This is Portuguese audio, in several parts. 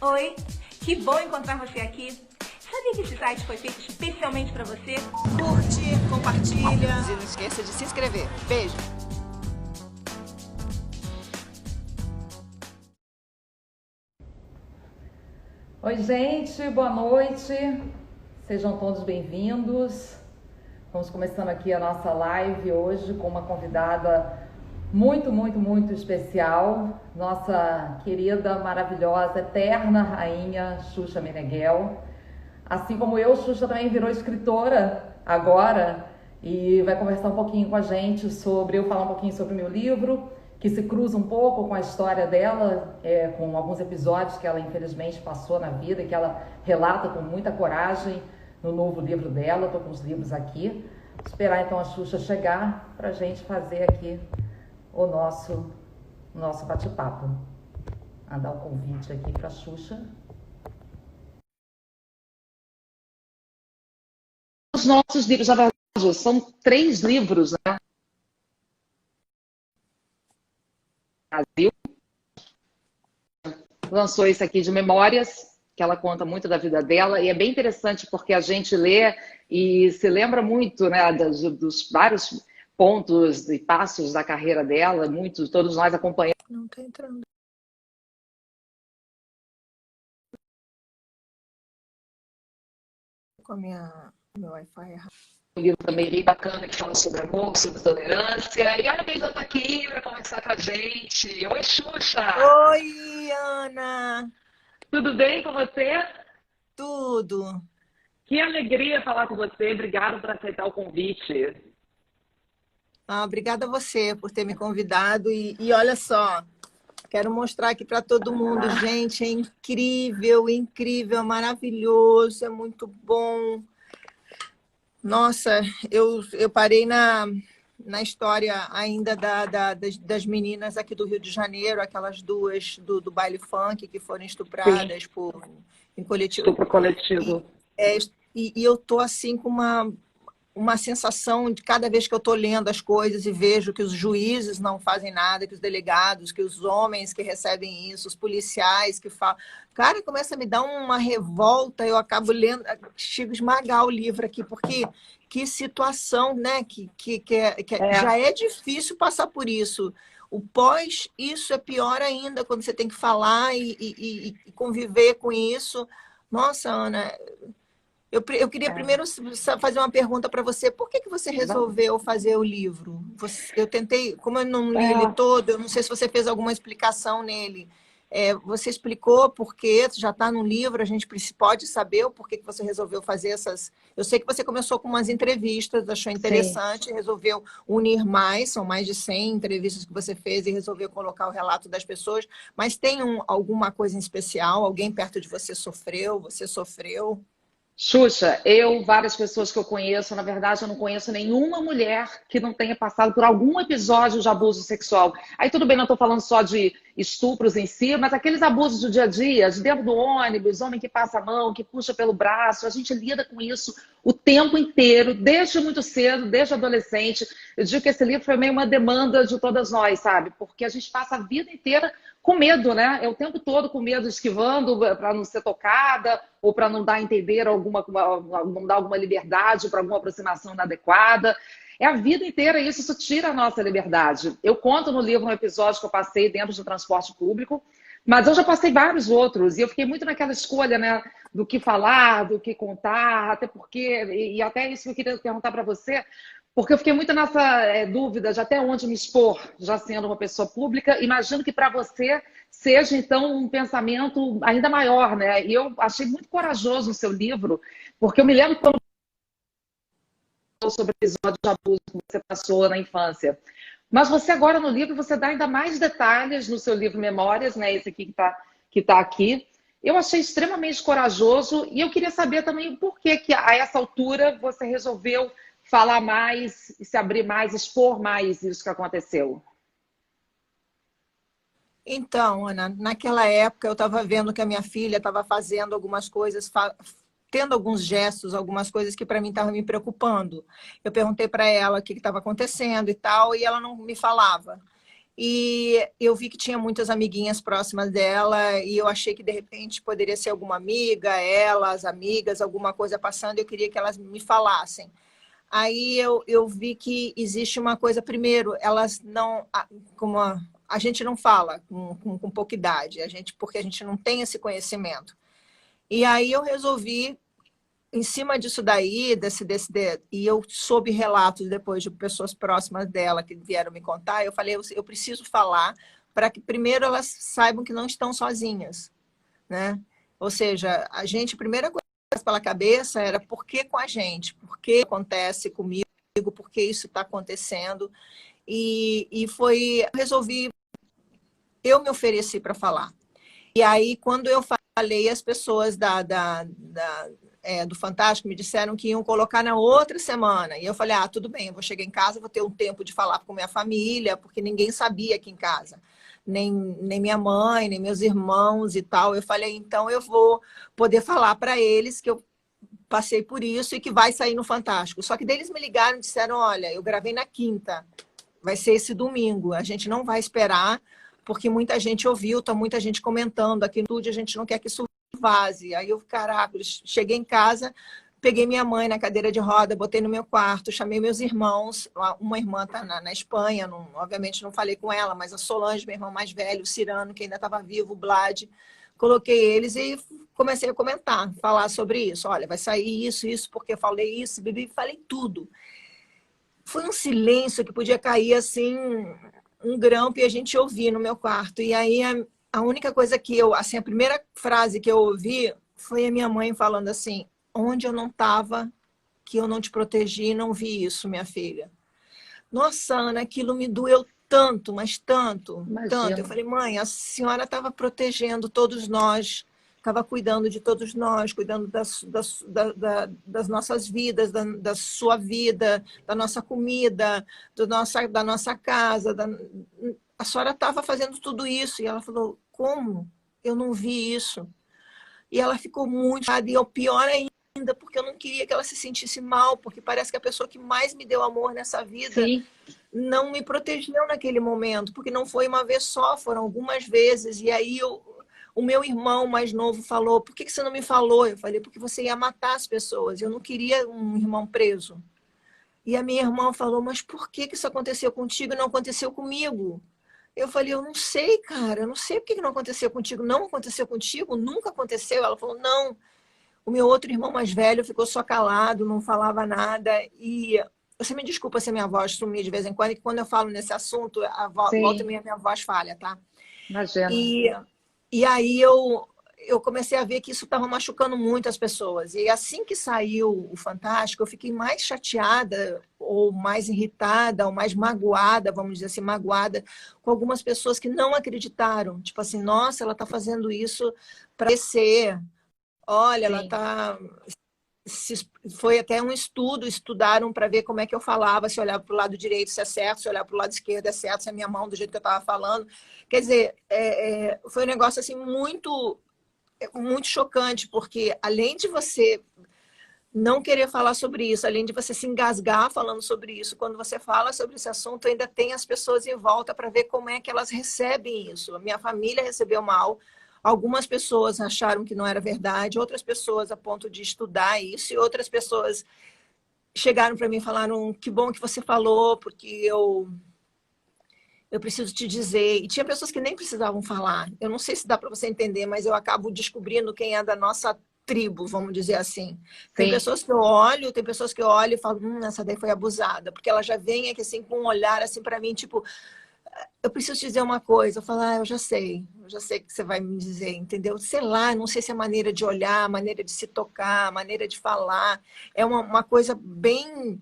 Oi, que bom encontrar você aqui. Sabia que esse site foi feito especialmente para você? Curte, compartilha e não esqueça de se inscrever. Beijo! Oi, gente, boa noite. Sejam todos bem-vindos. Estamos começando aqui a nossa live hoje com uma convidada muito especial, nossa querida, maravilhosa, eterna rainha Xuxa Meneghel. Assim como eu, Xuxa também virou escritora agora e vai conversar um pouquinho com a gente eu falar um pouquinho sobre o meu livro, que se cruza um pouco com a história dela, com alguns episódios que ela infelizmente passou na vida e que ela relata com muita coragem no novo livro dela. Estou com os livros aqui. Vou esperar então a Xuxa chegar para a gente fazer aqui o nosso bate-papo. Mandar um convite aqui para a Xuxa. Os nossos livros, na verdade, são 3 livros, né? Brasil lançou esse aqui de memórias, que ela conta muito da vida dela, e é bem interessante porque a gente lê e se lembra muito, né, dos vários pontos e passos da carreira dela, todos nós acompanhamos. Não tá entrando. Com a meu Wi-Fi errado. Um livro também bem bacana que fala sobre amor, sobre tolerância. E olha quem já está aqui para conversar com a gente. Oi, Xuxa! Oi, Ana! Tudo bem com você? Tudo! Que alegria falar com você. Obrigada por aceitar o convite. Obrigada a você por ter me convidado. E olha só, quero mostrar aqui para todo mundo. Gente, é incrível, incrível, maravilhoso, é muito bom. Nossa, eu parei na história ainda das meninas aqui do Rio de Janeiro, aquelas duas do baile funk que foram estupradas em coletivo. Estupro coletivo. E eu tô assim com uma sensação de cada vez que eu estou lendo as coisas e vejo que os juízes não fazem nada, que os delegados, que os homens que recebem isso, os policiais que falam... Cara, começa a me dar uma revolta, eu acabo lendo, chego a esmagar o livro aqui, porque que situação, né? Já é difícil passar por isso. O pós, isso é pior ainda, quando você tem que falar e conviver com isso. Nossa, Ana... Eu queria primeiro fazer uma pergunta para você. Por que você resolveu fazer o livro? Eu tentei, como eu não li ele todo, eu não sei se você fez alguma explicação nele. Você explicou por quê? Já está no livro, a gente pode saber o porquê que você resolveu fazer essas... Eu sei que você começou com umas entrevistas, achou interessante, resolveu unir mais, são mais de 100 entrevistas que você fez e resolveu colocar o relato das pessoas, mas tem alguma coisa em especial? Alguém perto de você sofreu? Você sofreu? Xuxa, várias pessoas que eu conheço, na verdade, eu não conheço nenhuma mulher que não tenha passado por algum episódio de abuso sexual. Aí tudo bem, não estou falando só de estupros em si, mas aqueles abusos do dia a dia, de dentro do ônibus, homem que passa a mão, que puxa pelo braço, a gente lida com isso o tempo inteiro, desde muito cedo, desde adolescente. Eu digo que esse livro foi meio uma demanda de todas nós, sabe? Porque a gente passa a vida inteira com medo, né? É o tempo todo com medo, esquivando para não ser tocada ou para não dar a entender não dar alguma liberdade para alguma aproximação inadequada. É a vida inteira isso tira a nossa liberdade. Eu conto no livro um episódio que eu passei dentro do transporte público, mas eu já passei vários outros e eu fiquei muito naquela escolha, né, do que falar, do que contar, até porque, e até isso que eu queria perguntar para você, porque eu fiquei muito nessa dúvida de até onde me expor, já sendo uma pessoa pública. Imagino que para você seja, então, um pensamento ainda maior, né? E eu achei muito corajoso o seu livro, porque eu me lembro quando sobre o episódio de abuso que você passou na infância. Mas você agora no livro, você dá ainda mais detalhes no seu livro Memórias, né? Esse aqui que tá aqui. Eu achei extremamente corajoso e eu queria saber também por que a essa altura você resolveu falar mais, se abrir mais, expor mais isso que aconteceu. Então, Ana, naquela época eu estava vendo que a minha filha estava fazendo algumas coisas, tendo alguns gestos, algumas coisas que para mim estavam me preocupando. Eu perguntei para ela o que estava acontecendo e tal, e ela não me falava. E eu vi que tinha muitas amiguinhas próximas dela e eu achei que, de repente, poderia ser alguma amiga, ela, as amigas, alguma coisa passando, eu queria que elas me falassem. Aí eu vi que existe uma coisa, primeiro, elas não, como a gente não fala com pouca idade, porque a gente não tem esse conhecimento. E aí eu resolvi, em cima disso daí, e eu soube relatos depois de pessoas próximas dela que vieram me contar, eu falei, eu preciso falar para que primeiro elas saibam que não estão sozinhas, né? Ou seja, a primeira coisa pela cabeça era por que com a gente? Por que acontece comigo? Por que isso está acontecendo? Eu me ofereci para falar. E aí, quando eu falei, as pessoas do Fantástico me disseram que iam colocar na outra semana. E eu falei, tudo bem, eu vou chegar em casa, vou ter um tempo de falar com minha família, porque ninguém sabia aqui em casa. Nem minha mãe, nem meus irmãos e tal. Eu falei, então eu vou poder falar para eles que eu passei por isso e que vai sair no Fantástico. Só que daí eles me ligaram e disseram, olha, eu gravei na quinta, vai ser esse domingo, a gente não vai esperar, porque muita gente ouviu, tá muita gente comentando aqui no estúdio, a gente não quer que isso vaze. Aí eu, caraca, cheguei em casa, peguei minha mãe na cadeira de roda, botei no meu quarto, chamei meus irmãos, uma irmã está na Espanha, obviamente não falei com ela, mas a Solange, meu irmão mais velho, o Cirano, que ainda estava vivo, o Vlad, coloquei eles e comecei a comentar, falar sobre isso. Olha, vai sair isso, porque eu falei isso, bebi, falei tudo. Foi um silêncio que podia cair assim, um grampo e a gente ouvia no meu quarto. E aí a única coisa que a primeira frase que eu ouvi foi a minha mãe falando assim, onde eu não estava, que eu não te protegi, não vi isso, minha filha. Nossa, Ana, aquilo me doeu tanto, mas tanto, tanto. Eu falei, mãe, a senhora estava protegendo todos nós, estava cuidando de todos nós, cuidando das nossas vidas, da sua vida, da nossa comida, da nossa casa. A senhora estava fazendo tudo isso. E ela falou, como? Eu não vi isso. E ela ficou muito chateada, e o pior ainda, porque eu não queria que ela se sentisse mal, porque parece que a pessoa que mais me deu amor nessa vida não me protegeu naquele momento, porque não foi uma vez só, foram algumas vezes. E aí o meu irmão mais novo falou, por que você não me falou? Eu falei, porque você ia matar as pessoas, eu não queria um irmão preso. E a minha irmã falou, mas por que isso aconteceu contigo e não aconteceu comigo? Eu falei, eu não sei, cara, eu não sei por que não aconteceu contigo. Não aconteceu contigo? Nunca aconteceu? Ela falou, não. O meu outro irmão mais velho ficou só calado, não falava nada. E você me desculpa se a minha voz sumir de vez em quando, que quando eu falo nesse assunto, volta e meia minha voz falha, tá? Imagina. E aí eu comecei a ver que isso estava machucando muito as pessoas. E assim que saiu o Fantástico, eu fiquei mais chateada, ou mais irritada, ou mais magoada, vamos dizer assim, magoada, com algumas pessoas que não acreditaram. Tipo assim, nossa, ela está fazendo isso para crescer. Olha, ela está... Foi até um estudo, estudaram para ver como é que eu falava, se eu olhava para o lado direito, se é certo, se eu olhava para o lado esquerdo, é certo, se a minha mão do jeito que eu estava falando. Quer dizer, foi um negócio assim muito chocante, porque além de você não querer falar sobre isso, além de você se engasgar falando sobre isso, quando você fala sobre esse assunto, ainda tem as pessoas em volta para ver como é que elas recebem isso. A minha família recebeu mal, algumas pessoas acharam que não era verdade, outras pessoas a ponto de estudar isso, e outras pessoas chegaram para mim e falaram, que bom que você falou, porque eu preciso te dizer. E tinha pessoas que nem precisavam falar. Eu não sei se dá para você entender, mas eu acabo descobrindo quem é da nossa tribo, vamos dizer assim. Tem pessoas que eu olho, e falo, essa daí foi abusada, porque ela já vem aqui assim com um olhar assim para mim, tipo, eu preciso te dizer uma coisa. Eu falo, eu já sei o que você vai me dizer, entendeu? Sei lá, não sei se é a maneira de olhar, a maneira de se tocar, a maneira de falar. É uma coisa bem...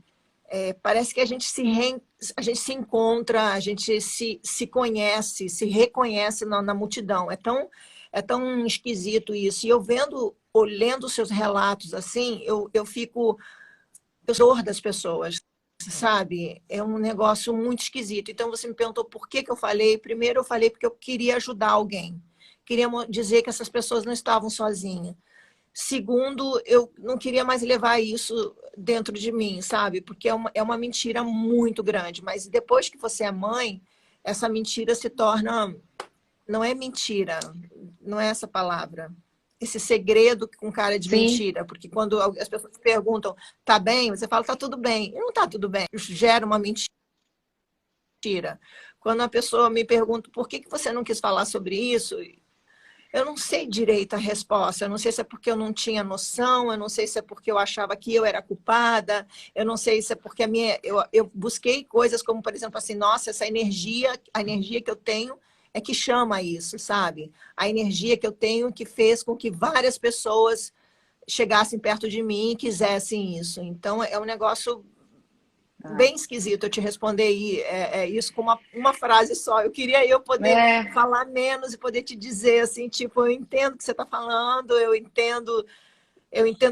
parece que a gente se encontra, a gente se conhece, se reconhece na multidão. É tão esquisito isso. E eu olhando os seus relatos assim, eu fico dor das pessoas, sabe? É um negócio muito esquisito. Então você me perguntou por que eu falei. Primeiro eu falei porque eu queria ajudar alguém. Queria dizer que essas pessoas não estavam sozinhas. Segundo, eu não queria mais levar isso dentro de mim, sabe? Porque é uma mentira muito grande. Mas depois que você é mãe, essa mentira se torna... Não é mentira, não é essa palavra. Esse segredo com cara de Sim. mentira. Porque quando as pessoas perguntam, tá bem? Você fala, tá tudo bem. E não tá tudo bem. Gera uma mentira. Quando a pessoa me pergunta, por que você não quis falar sobre isso? Eu não sei direito a resposta. Eu não sei se é porque eu não tinha noção, eu não sei se é porque eu achava que eu era culpada, eu não sei se é porque eu busquei coisas como, por exemplo, assim, nossa, a energia que eu tenho é que chama isso, sabe? A energia que eu tenho que fez com que várias pessoas chegassem perto de mim e quisessem isso. Então, é um negócio bem esquisito eu te responder isso com uma frase só. Eu queria poder falar menos e poder te dizer assim, tipo, eu entendo o que você está falando, eu entendo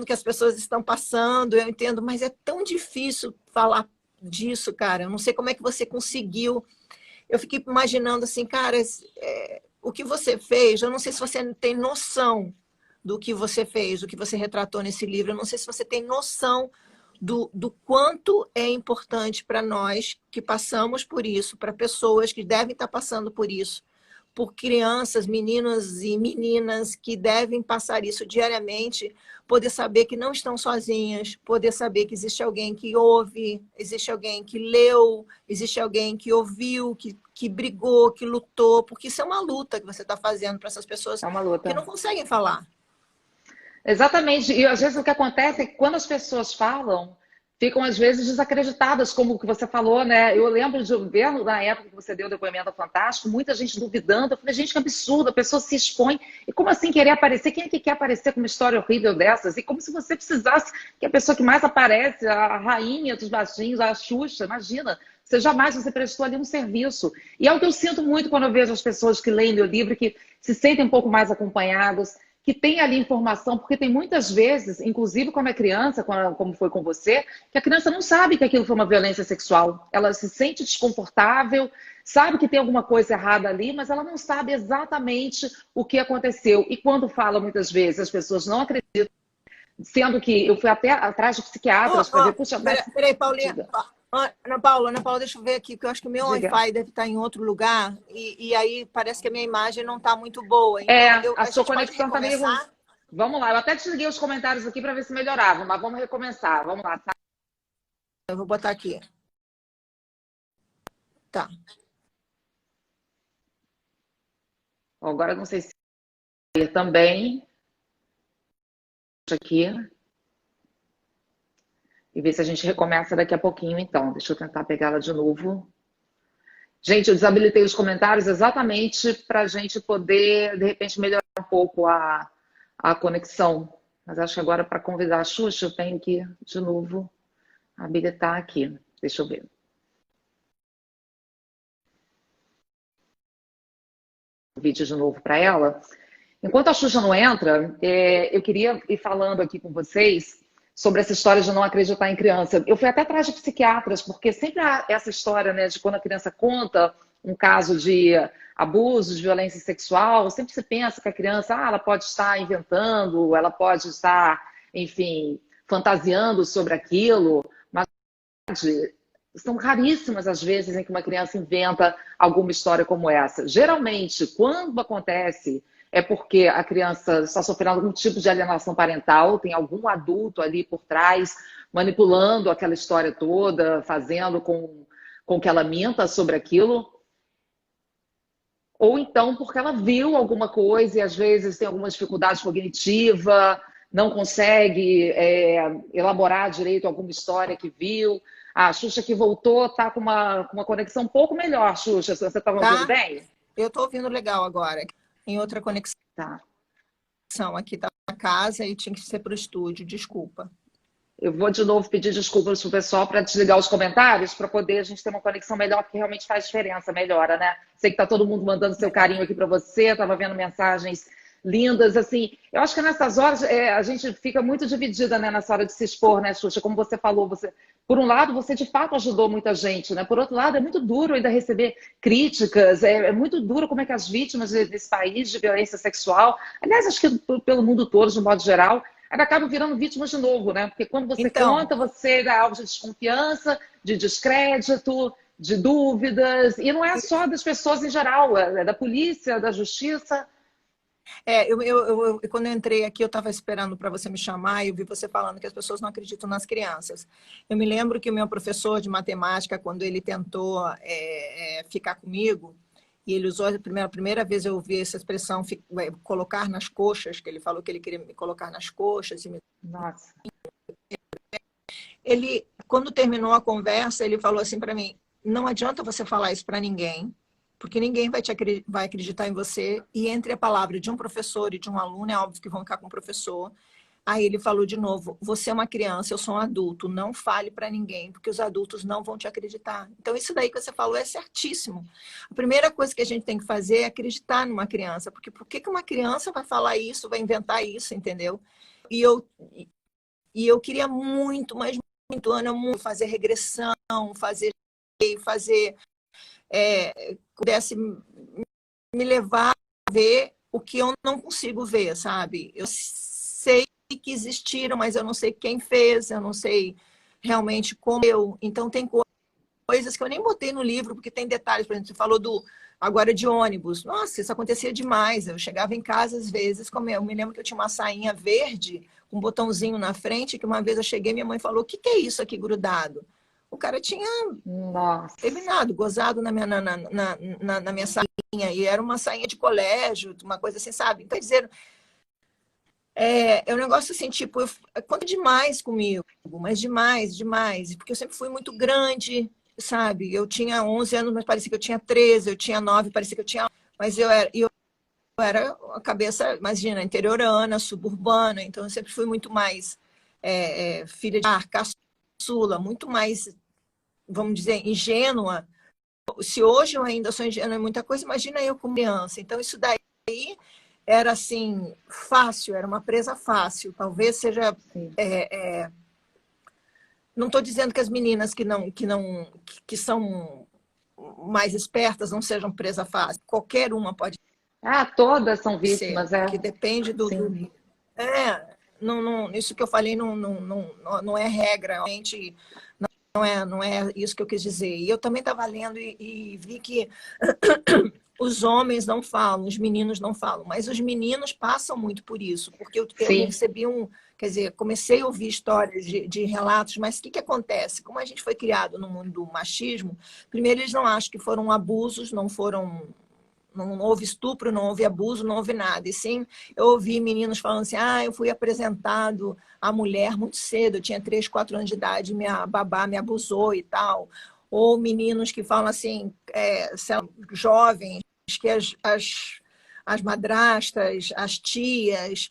que as pessoas estão passando, eu entendo, mas é tão difícil falar disso, cara. Eu não sei como é que você conseguiu. Eu fiquei imaginando assim, cara, o que você fez, eu não sei se você tem noção do que você fez, do que você retratou nesse livro, eu não sei se você tem noção do quanto é importante para nós que passamos por isso, para pessoas que devem estar passando por isso, por crianças, meninos e meninas que devem passar isso diariamente, poder saber que não estão sozinhas, poder saber que existe alguém que ouve, existe alguém que leu, existe alguém que ouviu, que brigou, que lutou, porque isso é uma luta que você está fazendo para essas pessoas É uma luta. que não conseguem falar. Exatamente. E às vezes o que acontece é que quando as pessoas falam, ficam às vezes desacreditadas, como o que você falou, né? Eu lembro de ver na época que você deu o depoimento ao Fantástico, muita gente duvidando. Eu falei, gente, que absurdo, a pessoa se expõe. E como assim querer aparecer? Quem é que quer aparecer com uma história horrível dessas? E como se você precisasse que a pessoa que mais aparece, a rainha dos baixinhos, a Xuxa, imagina. Você prestou ali um serviço. E é o que eu sinto muito quando eu vejo as pessoas que leem meu livro, que se sentem um pouco mais acompanhadas, que tem ali informação, porque tem muitas vezes, inclusive quando é criança, como foi com você, que a criança não sabe que aquilo foi uma violência sexual. Ela se sente desconfortável, sabe que tem alguma coisa errada ali, mas ela não sabe exatamente o que aconteceu. E quando fala, muitas vezes, as pessoas não acreditam, sendo que eu fui até atrás de psiquiatras para ver, puxa, mas... Peraí, Paulinha. Ana Paula, deixa eu ver aqui, porque eu acho que o meu Wi-Fi deve estar em outro lugar, e aí parece que a minha imagem não está muito boa. Então, a sua conexão está meio ruim. Vamos lá, eu até desliguei os comentários aqui para ver se melhorava, mas vamos recomeçar. Vamos lá, tá? Eu vou botar aqui. Tá. Agora não sei se também aqui. E ver se a gente recomeça daqui a pouquinho, então. Deixa eu tentar pegá-la de novo. Gente, eu desabilitei os comentários exatamente para a gente poder, de repente, melhorar um pouco a conexão. Mas acho que agora, para convidar a Xuxa, eu tenho que, de novo, habilitar aqui. Deixa eu ver. O vídeo de novo para ela. Enquanto a Xuxa não entra, eu queria ir falando aqui com vocês sobre essa história de não acreditar em criança. Eu fui até atrás de psiquiatras, porque sempre há essa história, né, de quando a criança conta um caso de abuso, de violência sexual, sempre se pensa que a criança, ela pode estar inventando, ela pode estar, enfim, fantasiando sobre aquilo, mas são raríssimas as vezes em que uma criança inventa alguma história como essa. Geralmente, quando acontece, é porque a criança está sofrendo algum tipo de alienação parental, tem algum adulto ali por trás manipulando aquela história toda, fazendo com que ela minta sobre aquilo. Ou então porque ela viu alguma coisa e às vezes tem alguma dificuldade cognitiva, não consegue elaborar direito alguma história que viu. A Xuxa que voltou está com uma conexão um pouco melhor, Xuxa. Você está me ouvindo bem? Eu estou ouvindo legal agora. Em outra conexão. Tá. Aqui está na casa e tinha que ser para o estúdio. Desculpa. Eu vou de novo pedir desculpas para o pessoal para desligar os comentários para poder a gente ter uma conexão melhor, porque realmente faz diferença, melhora, né? Sei que está todo mundo mandando seu carinho aqui para você, estava vendo mensagens lindas, assim. Eu acho que nessas horas a gente fica muito dividida, né, nessa hora de se expor, né, Xuxa? Como você falou, por um lado, você de fato ajudou muita gente, né? Por outro lado, é muito duro ainda receber críticas, é muito duro como é que as vítimas desse país de violência sexual, aliás, acho que pelo mundo todo, de modo geral, ainda acabam virando vítimas de novo, né? Porque quando você conta, você dá alvo de desconfiança, de descrédito, de dúvidas, e não é só das pessoas em geral, é da polícia, da justiça. Quando eu entrei aqui, eu estava esperando para você me chamar e eu vi você falando que as pessoas não acreditam nas crianças. Eu me lembro que o meu professor de matemática, quando ele tentou ficar comigo, e ele usou a primeira vez eu ouvi essa expressão, colocar nas coxas, que ele falou que ele queria me colocar nas coxas. Nossa. Ele, quando terminou a conversa, ele falou assim para mim, não adianta você falar isso para ninguém, porque ninguém vai acreditar em você, e entre a palavra de um professor e de um aluno, é óbvio que vão ficar com o professor. Aí ele falou de novo, você é uma criança, eu sou um adulto, não fale para ninguém, porque os adultos não vão te acreditar. Então isso daí que você falou é certíssimo. A primeira coisa que a gente tem que fazer é acreditar numa criança, porque por que uma criança vai falar isso, vai inventar isso, entendeu? E eu queria muito, mas muito, Ana, muito fazer regressão, fazer pudesse me levar a ver o que eu não consigo ver, sabe? Eu sei que existiram, mas eu não sei quem fez, eu não sei realmente como eu. Então tem coisas que eu nem botei no livro, porque tem detalhes, por exemplo, você falou agora de ônibus. Nossa, isso acontecia demais. Eu chegava em casa às vezes, eu me lembro que eu tinha uma sainha verde com um botãozinho na frente, que uma vez eu cheguei, minha mãe falou, o que é isso aqui grudado? O cara tinha terminado, gozado na minha sainha, e era uma sainha de colégio, uma coisa assim, sabe? Então, dizer, é um negócio assim, tipo, conta demais comigo, mas demais, demais, porque eu sempre fui muito grande, sabe? Eu tinha 11 anos, mas parecia que eu tinha 13, eu tinha 9, parecia que eu tinha... Mas eu era a cabeça, imagina, interiorana, suburbana, então eu sempre fui muito mais filha de caçula, muito mais, vamos dizer, ingênua. Se hoje eu ainda sou ingênua em muita coisa, imagina eu como criança. Então isso daí era assim, fácil, era uma presa fácil. Talvez seja... não estou dizendo que as meninas que são mais espertas não sejam presa fácil. Qualquer uma pode Todas são ser, vítimas, que depende do... isso que eu falei não é regra, realmente não é isso que eu quis dizer. E eu também estava lendo e vi que os homens não falam, os meninos não falam, mas os meninos passam muito por isso, porque eu recebi quer dizer, comecei a ouvir histórias de relatos, mas o que acontece? Como a gente foi criado no mundo do machismo, primeiro eles não acham que foram abusos, não houve estupro, não houve abuso, não houve nada. E sim, eu ouvi meninos falando assim, eu fui apresentado à mulher muito cedo, eu tinha 3, 4 anos de idade, minha babá me abusou e tal. Ou meninos que falam assim, jovens, que as madrastas, as tias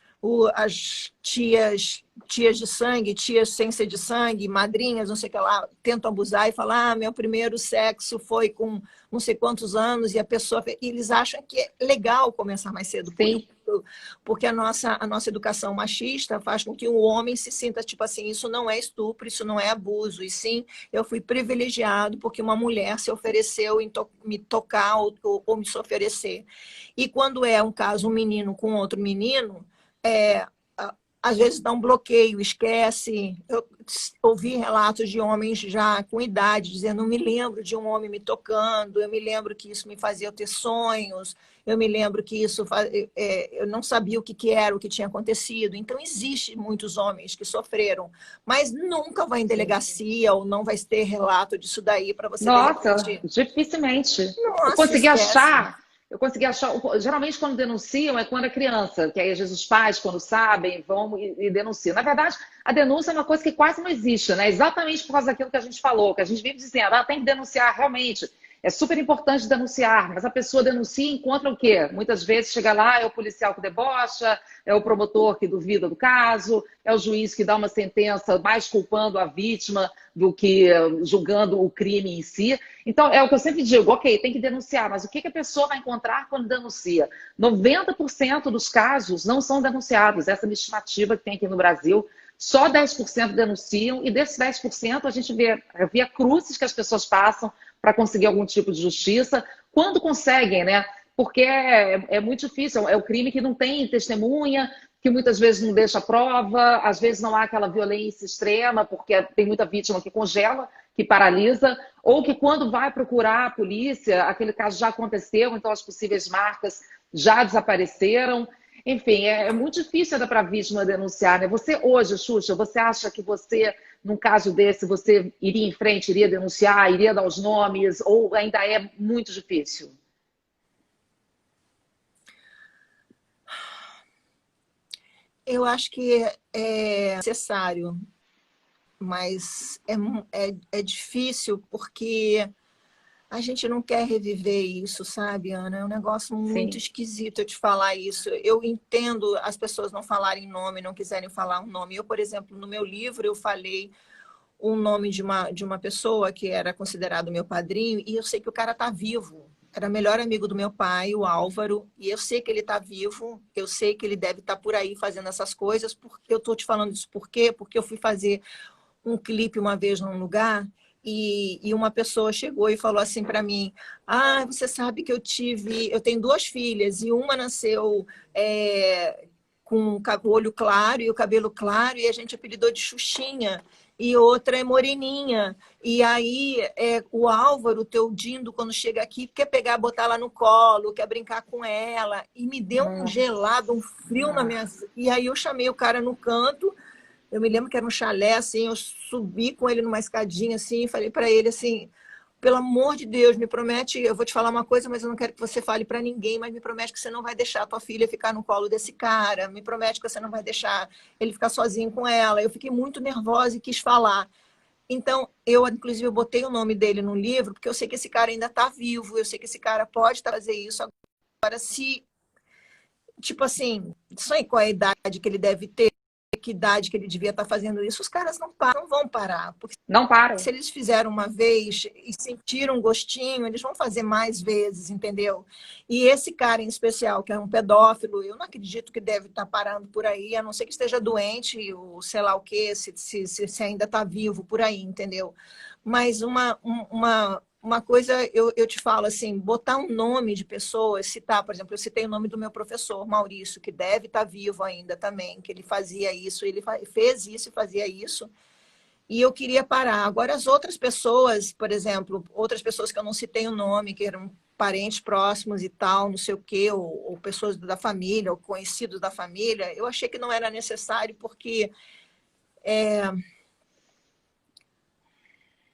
de sangue, tias sem ser de sangue, madrinhas, não sei o que lá, tentam abusar e falar, meu primeiro sexo foi com não sei quantos anos, e a pessoa... E eles acham que é legal começar mais cedo. Porque a nossa educação machista faz com que o homem se sinta tipo assim, isso não é estupro, isso não é abuso, e sim, eu fui privilegiado porque uma mulher se ofereceu em me tocar ou me se oferecer. E quando é um caso, um menino com outro menino, às vezes dá um bloqueio, esquece. Eu ouvi relatos de homens já com idade, dizendo, não me lembro de um homem me tocando, eu me lembro que isso me fazia eu ter sonhos, eu me lembro que isso... eu não sabia o que era, o que tinha acontecido. Então, existem muitos homens que sofreram, mas nunca vai em delegacia ou não vai ter relato disso daí para você... Nossa, dificilmente. Nossa, Eu consegui achar, geralmente quando denunciam é quando é criança, que aí às vezes os pais, quando sabem, vão e denunciam. Na verdade, a denúncia é uma coisa que quase não existe, né? Exatamente por causa daquilo que a gente falou, que a gente vive dizendo, tem que denunciar realmente. É super importante denunciar, mas a pessoa denuncia e encontra o quê? Muitas vezes chega lá, é o policial que debocha, é o promotor que duvida do caso, é o juiz que dá uma sentença mais culpando a vítima do que julgando o crime em si. Então, é o que eu sempre digo, ok, tem que denunciar, mas o que a pessoa vai encontrar quando denuncia? 90% dos casos não são denunciados, essa é a estimativa que tem aqui no Brasil. Só 10% denunciam, e desses 10% a gente vê a cruzes que as pessoas passam para conseguir algum tipo de justiça, quando conseguem, né? Porque é muito difícil, é o crime que não tem testemunha, que muitas vezes não deixa prova, às vezes não há aquela violência extrema, porque tem muita vítima que congela, que paralisa, ou que quando vai procurar a polícia, aquele caso já aconteceu, então as possíveis marcas já desapareceram. Enfim, é muito difícil ainda para a vítima denunciar, né? Você hoje, Xuxa, você acha que você, num caso desse, você iria em frente, iria denunciar, iria dar os nomes, ou ainda é muito difícil? Eu acho que é necessário, mas é difícil porque a gente não quer reviver isso, sabe, Ana? É um negócio muito Sim. esquisito eu te falar isso. Eu entendo as pessoas não falarem nome, não quiserem falar um nome. Eu, por exemplo, no meu livro, eu falei um nome de uma pessoa que era considerado meu padrinho, e eu sei que o cara tá vivo. Era melhor amigo do meu pai, o Álvaro, e eu sei que ele tá vivo, eu sei que ele deve estar por aí fazendo essas coisas, porque eu tô te falando isso por quê? Porque eu fui fazer um clipe uma vez num lugar e uma pessoa chegou e falou assim para mim: ah, você sabe que eu tenho duas filhas e uma nasceu com o olho claro e o cabelo claro e a gente apelidou de Xuxinha, e outra é moreninha. E aí o Álvaro, o teu Dindo, quando chega aqui, quer pegar, botar lá no colo, quer brincar com ela. E me deu um gelado, um frio na minha... E aí eu chamei o cara no canto. Eu me lembro que era um chalé, assim, eu subi com ele numa escadinha, assim, e falei para ele, assim, pelo amor de Deus, me promete, eu vou te falar uma coisa, mas eu não quero que você fale para ninguém, mas me promete que você não vai deixar a tua filha ficar no colo desse cara, me promete que você não vai deixar ele ficar sozinho com ela. Eu fiquei muito nervosa e quis falar. Então, inclusive, eu botei o nome dele no livro, porque eu sei que esse cara ainda está vivo, eu sei que esse cara pode fazer isso. Agora, se, tipo assim, não sei qual é a idade que ele deve ter, que idade que ele devia estar fazendo isso, os caras não param, não vão parar. Porque Não param. se eles fizeram uma vez e sentiram um gostinho, eles vão fazer mais vezes, entendeu? E esse cara em especial, que é um pedófilo, eu não acredito que deve estar parando por aí, a não ser que esteja doente, ou sei lá o quê, se ainda está vivo por aí, entendeu? Mas uma coisa eu te falo assim, botar um nome de pessoas, citar, por exemplo, eu citei o nome do meu professor, Maurício, que deve estar vivo ainda também, que ele fazia isso, ele fez isso e fazia isso, e eu queria parar. Agora, as outras pessoas, por exemplo, outras pessoas que eu não citei o nome, que eram parentes próximos e tal, não sei o quê, ou pessoas da família, ou conhecidos da família, eu achei que não era necessário, porque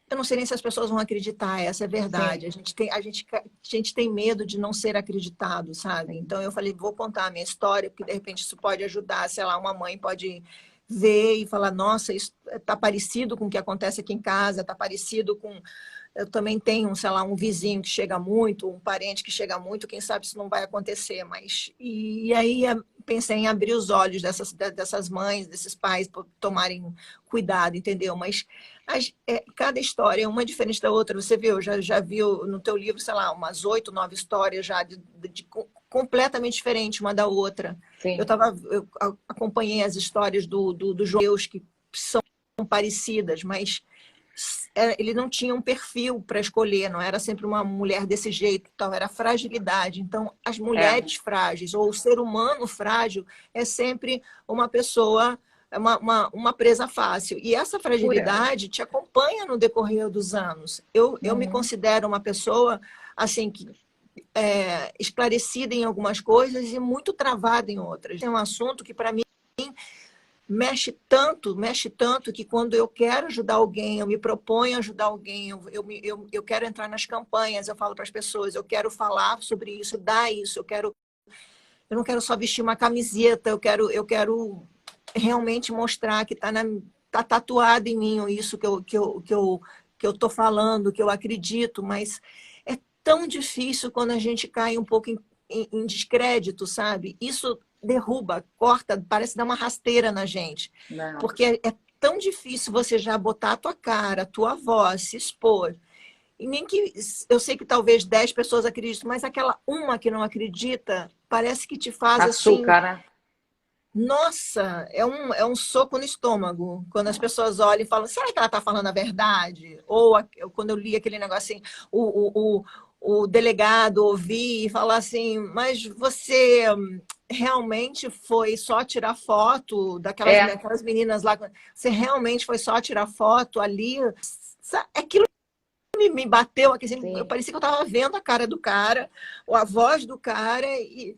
eu não sei nem se as pessoas vão acreditar, essa é a verdade. Sim. A gente tem medo de não ser acreditado, sabe? Então eu falei, vou contar a minha história, porque de repente isso pode ajudar, sei lá, uma mãe pode ver e falar, nossa, isso está parecido com o que acontece aqui em casa, está parecido com... Eu também tenho, sei lá, um vizinho que chega muito, um parente que chega muito, quem sabe isso não vai acontecer, mas... E aí pensei em abrir os olhos dessas mães, desses pais, para tomarem cuidado, entendeu? Mas cada história é uma diferente da outra. Você viu, já viu no teu livro, sei lá, umas 8, 9 histórias já completamente diferentes uma da outra. Sim. Eu acompanhei as histórias do João, que são parecidas, mas ele não tinha um perfil para escolher, não era sempre uma mulher desse jeito, tal, era fragilidade. Então, as mulheres frágeis, ou o ser humano frágil, é sempre uma pessoa, uma presa fácil. E essa fragilidade te acompanha no decorrer dos anos. Eu me considero uma pessoa assim que esclarecida em algumas coisas e muito travada em outras. É um assunto que, para mim, mexe tanto que quando eu quero ajudar alguém, eu me proponho ajudar alguém, eu quero entrar nas campanhas, eu falo para as pessoas, eu quero falar sobre isso, dar isso, eu não quero só vestir uma camiseta, eu quero realmente mostrar que tá tatuado em mim isso que eu tô falando, que eu acredito, mas é tão difícil quando a gente cai um pouco em descrédito, sabe? Isso derruba, corta, parece dar uma rasteira na gente. Não. Porque é tão difícil você já botar a tua cara, a tua voz, se expor. E nem que... Eu sei que talvez 10 pessoas acreditem, mas aquela uma que não acredita, parece que te faz Açúcar, assim... né? Nossa, é um soco no estômago. Quando as pessoas olham e falam, será que ela está falando a verdade? Ou quando eu li aquele negócio assim, o delegado ouvir e falar assim, mas você realmente foi só tirar foto daquelas meninas lá? Você realmente foi só tirar foto ali? Aquilo me bateu aqui, assim, Sim. eu parecia que eu estava vendo a cara do cara, ou a voz do cara, e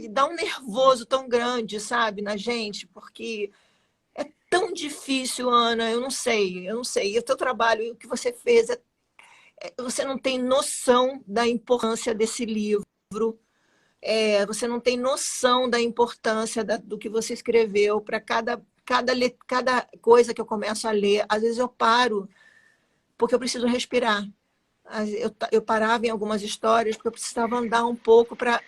dá um nervoso tão grande, sabe, na gente, porque é tão difícil, Ana, eu não sei. E o teu trabalho, o que você fez, você não tem noção da importância desse livro, você não tem noção da importância do que você escreveu para cada coisa que eu começo a ler. Às vezes eu paro, porque eu preciso respirar. Eu parava em algumas histórias porque eu precisava andar um pouco para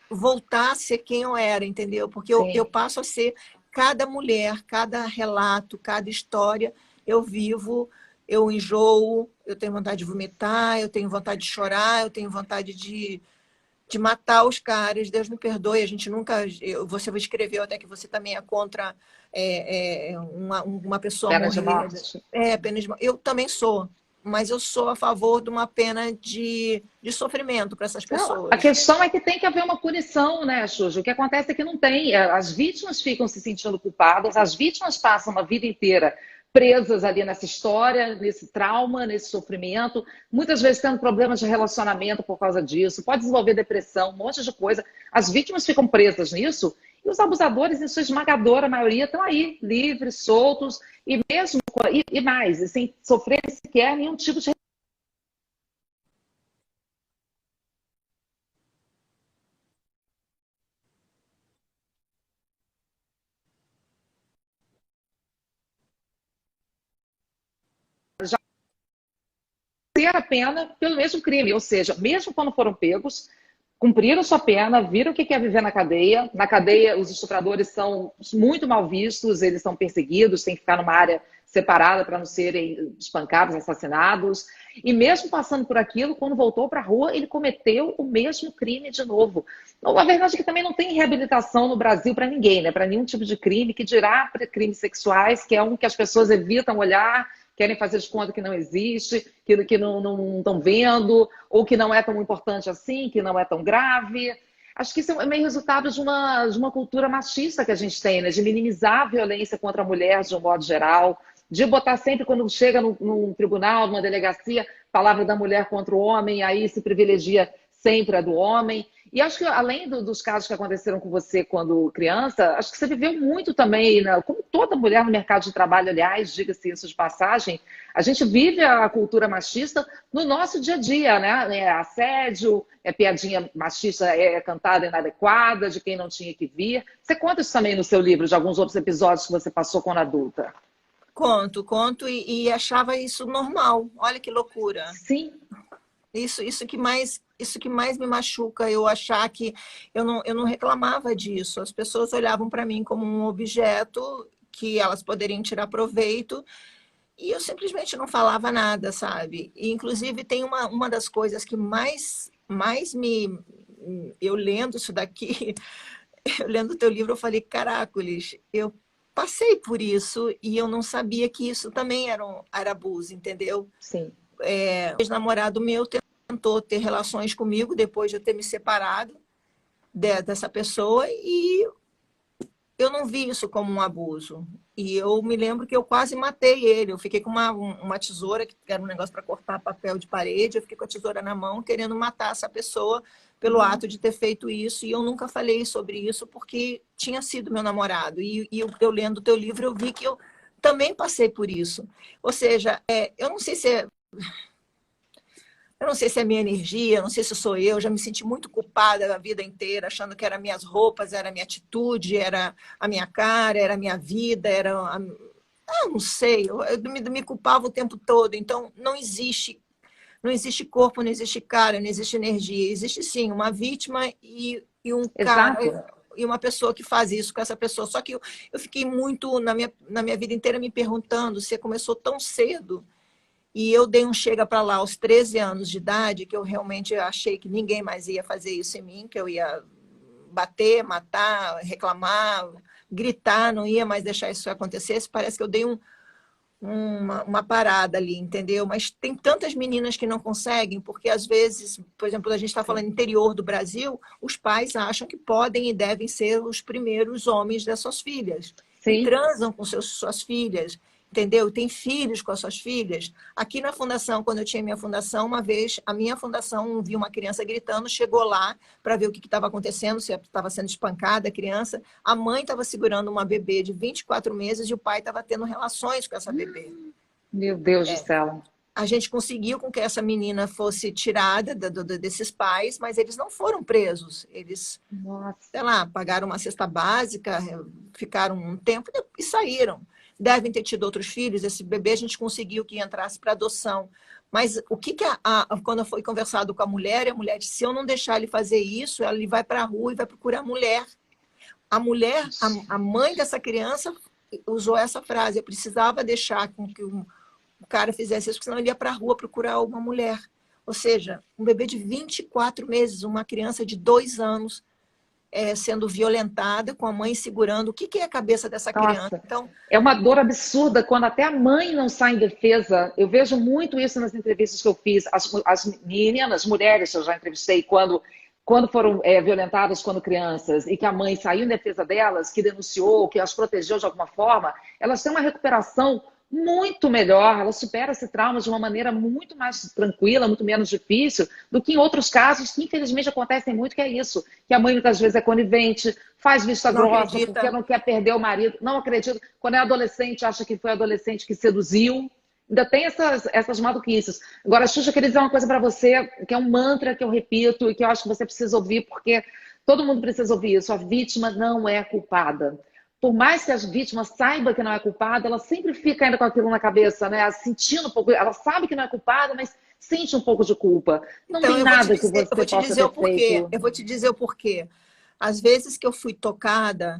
voltar a ser quem eu era, entendeu? Porque eu Sim. passo a ser cada mulher, cada relato, cada história, eu vivo, eu enjoo, eu tenho vontade de vomitar, eu tenho vontade de chorar, eu tenho vontade de matar os caras. Deus me perdoe, a gente nunca... Você escreveu até que você também é contra uma pessoa Pena de morrer. morte. Pena de morte. Eu também sou, mas eu sou a favor de uma pena de sofrimento para essas Não, a pessoas. questão é que tem que haver uma punição, né, Xuxa? O que acontece é que não tem. As vítimas ficam se sentindo culpadas, as vítimas passam uma vida inteira presas ali nessa história, nesse trauma, nesse sofrimento, muitas vezes tendo problemas de relacionamento por causa disso, pode desenvolver depressão, um monte de coisa. As vítimas ficam presas nisso e os abusadores, em sua esmagadora maioria, estão aí, livres, soltos, e mesmo e mais, e sem sofrer sequer nenhum tipo de ter a pena pelo mesmo crime, ou seja, mesmo quando foram pegos, cumpriram sua pena, viram o que é viver na cadeia. Na cadeia, os estupradores são muito mal vistos, eles são perseguidos, têm que ficar numa área separada para não serem espancados, assassinados. E mesmo passando por aquilo, quando voltou para a rua, ele cometeu o mesmo crime de novo. Então, a verdade é que também não tem reabilitação no Brasil para ninguém, né? Para nenhum tipo de crime, que dirá para crimes sexuais, que é um que as pessoas evitam olhar, querem fazer de conta que não existe, que não estão vendo, ou que não é tão importante assim, que não é tão grave. Acho que isso é meio resultado de uma cultura machista que a gente tem, né? De minimizar a violência contra a mulher de um modo geral, de botar sempre, quando chega num tribunal, numa delegacia, palavra da mulher contra o homem, aí se privilegia sempre a do homem. E acho que, além dos casos que aconteceram com você quando criança, acho que você viveu muito também, né? Como toda mulher no mercado de trabalho, aliás, diga-se isso de passagem, a gente vive a cultura machista no nosso dia a dia, né? É assédio, é piadinha machista, é cantada inadequada, de quem não tinha que vir. Você conta isso também no seu livro, de alguns outros episódios que você passou quando adulta? Conto e achava isso normal. Olha que loucura. Sim. Isso que mais me machuca, eu achar que eu não reclamava disso. As pessoas olhavam para mim como um objeto que elas poderiam tirar proveito e eu simplesmente não falava nada, sabe? E, inclusive, tem uma das coisas que mais me... Eu lendo isso daqui, eu lendo o teu livro, eu falei, caracoles, eu passei por isso e eu não sabia que isso também era abuso, entendeu? Sim. O ex-namorado meu tentou ter relações comigo depois de eu ter me separado dessa pessoa e eu não vi isso como um abuso. E eu me lembro que eu quase matei ele. Eu fiquei com uma tesoura, que era um negócio para cortar papel de parede, eu fiquei com a tesoura na mão querendo matar essa pessoa pelo ato de ter feito isso. E eu nunca falei sobre isso porque tinha sido meu namorado. E eu lendo o teu livro, eu vi que eu também passei por isso. Ou seja, eu não sei se é minha energia, não sei se sou eu, já me senti muito culpada a vida inteira, achando que eram minhas roupas, era a minha atitude, era a minha cara, era a minha vida, não sei, eu me culpava o tempo todo. Então, não existe corpo, não existe cara, não existe energia. Existe, sim, uma vítima e um cara... Exato. E uma pessoa que faz isso com essa pessoa. Só que eu fiquei muito, na minha vida inteira, me perguntando se começou tão cedo. E eu dei um chega para lá aos 13 anos de idade, que eu realmente achei que ninguém mais ia fazer isso em mim, que eu ia bater, matar, reclamar, gritar, não ia mais deixar isso acontecer. Parece que eu dei uma parada ali, entendeu? Mas tem tantas meninas que não conseguem, porque às vezes, por exemplo, a gente está falando interior do Brasil, os pais acham que podem e devem ser os primeiros homens das suas filhas. E Sim. transam com suas filhas. entendeu? Tem filhos com as suas filhas. Aqui na fundação, quando eu tinha minha fundação, uma vez, a minha fundação viu uma criança gritando, chegou lá para ver o que estava acontecendo, se estava sendo espancada a criança. A mãe estava segurando uma bebê de 24 meses e o pai estava tendo relações com essa bebê. Meu Deus do céu. A gente conseguiu com que essa menina fosse tirada desses pais, mas eles não foram presos. Eles, sei lá, pagaram uma cesta básica, ficaram um tempo e saíram. Devem ter tido outros filhos. Esse bebê a gente conseguiu que entrasse para adoção. Mas o que quando foi conversado com a mulher disse, se eu não deixar ele fazer isso, ele vai para a rua e vai procurar a mulher. A mãe dessa criança usou essa frase, eu precisava deixar com que o cara fizesse isso, porque senão ele ia para a rua procurar uma mulher. Ou seja, um bebê de 24 meses, uma criança de 2 anos, sendo violentada, com a mãe segurando. O que é a cabeça dessa criança? Então, é uma dor absurda quando até a mãe não sai em defesa. Eu vejo muito isso nas entrevistas que eu fiz. As meninas, mulheres que eu já entrevistei, quando foram violentadas quando crianças e que a mãe saiu em defesa delas, que denunciou, que as protegeu de alguma forma, elas têm uma recuperação muito melhor, ela supera esse trauma de uma maneira muito mais tranquila, muito menos difícil do que em outros casos que infelizmente acontecem muito, que é isso, que a mãe muitas vezes é conivente, faz vista grossa porque não quer perder o marido, não acredita, quando é adolescente acha que foi adolescente que seduziu, ainda tem essas maluquices. Agora, Xuxa, eu queria dizer uma coisa para você, que é um mantra que eu repito e que eu acho que você precisa ouvir, porque todo mundo precisa ouvir isso, a vítima não é culpada. Por mais que a vítima saiba que não é culpada, ela sempre fica ainda com aquilo na cabeça, né? Sentindo um pouco, ela sabe que não é culpada, mas sente um pouco de culpa. Não tem nada que você possa ter feito. Eu vou te dizer o porquê. Às vezes que eu fui tocada,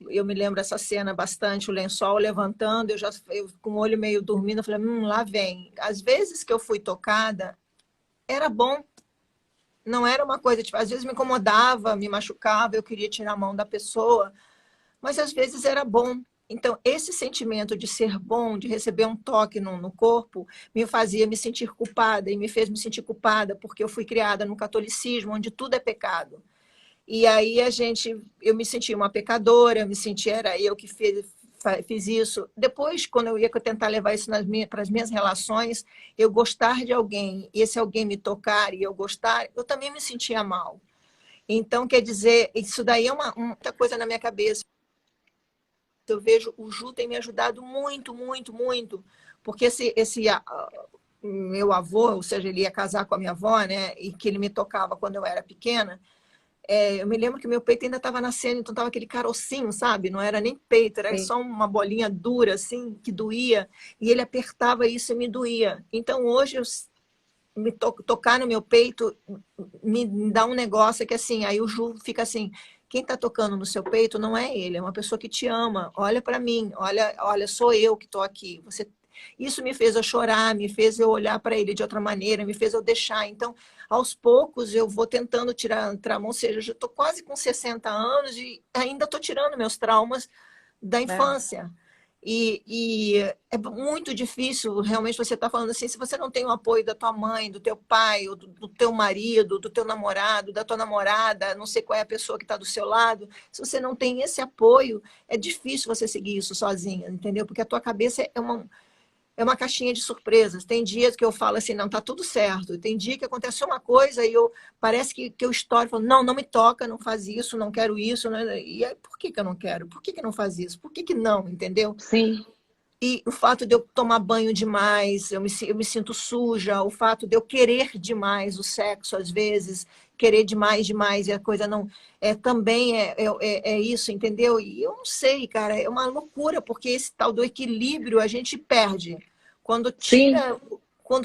eu me lembro essa cena bastante, o lençol levantando, eu com o olho meio dormindo, eu falei, lá vem. Às vezes que eu fui tocada, era bom. Não era uma coisa, tipo, às vezes me incomodava, me machucava, eu queria tirar a mão da pessoa, mas às vezes era bom. Então, esse sentimento de ser bom, de receber um toque no corpo, me fazia me sentir culpada e me fez me sentir culpada porque eu fui criada no catolicismo, onde tudo é pecado. E aí eu me sentia uma pecadora, eu me sentia, era eu que fiz isso. Depois, quando eu ia tentar levar isso para as minhas relações, eu gostar de alguém, e esse alguém me tocar e eu gostar, eu também me sentia mal. Então, quer dizer, isso daí é muita coisa na minha cabeça. Eu vejo, o Ju tem me ajudado muito, muito, muito, porque meu avô, ou seja, ele ia casar com a minha avó, né, e que ele me tocava quando eu era pequena, eu me lembro que meu peito ainda estava nascendo, então estava aquele carocinho, sabe? Não era nem peito, era só uma bolinha dura, assim, que doía, e ele apertava isso e me doía. Então, hoje, tocar no meu peito me dá um negócio que, assim, aí o Ju fica assim, quem está tocando no seu peito não é ele, é uma pessoa que te ama, olha para mim, olha, sou eu que estou aqui. Isso me fez eu chorar, me fez eu olhar para ele de outra maneira, me fez eu deixar. Então, aos poucos, eu vou tentando tirar trauma, ou seja, eu já estou quase com 60 anos e ainda estou tirando meus traumas da infância. E é muito difícil, realmente, você está falando assim, se você não tem o apoio da tua mãe, do teu pai, ou do teu marido, do teu namorado, da tua namorada, não sei qual é a pessoa que está do seu lado, se você não tem esse apoio, é difícil você seguir isso sozinha, entendeu? Porque a tua cabeça é uma caixinha de surpresas. Tem dias que eu falo assim, não, tá tudo certo. Tem dia que acontece uma coisa e parece que eu estouro, falo, não me toca, não faz isso, não quero isso. E aí, por que eu não quero? Por que não faz isso? Por que não, entendeu? Sim. E o fato de eu tomar banho demais, eu me sinto suja, o fato de eu querer demais o sexo, às vezes, querer demais, e a coisa não... também é isso, entendeu? E eu não sei, cara, é uma loucura, porque esse tal do equilíbrio a gente perde. Quando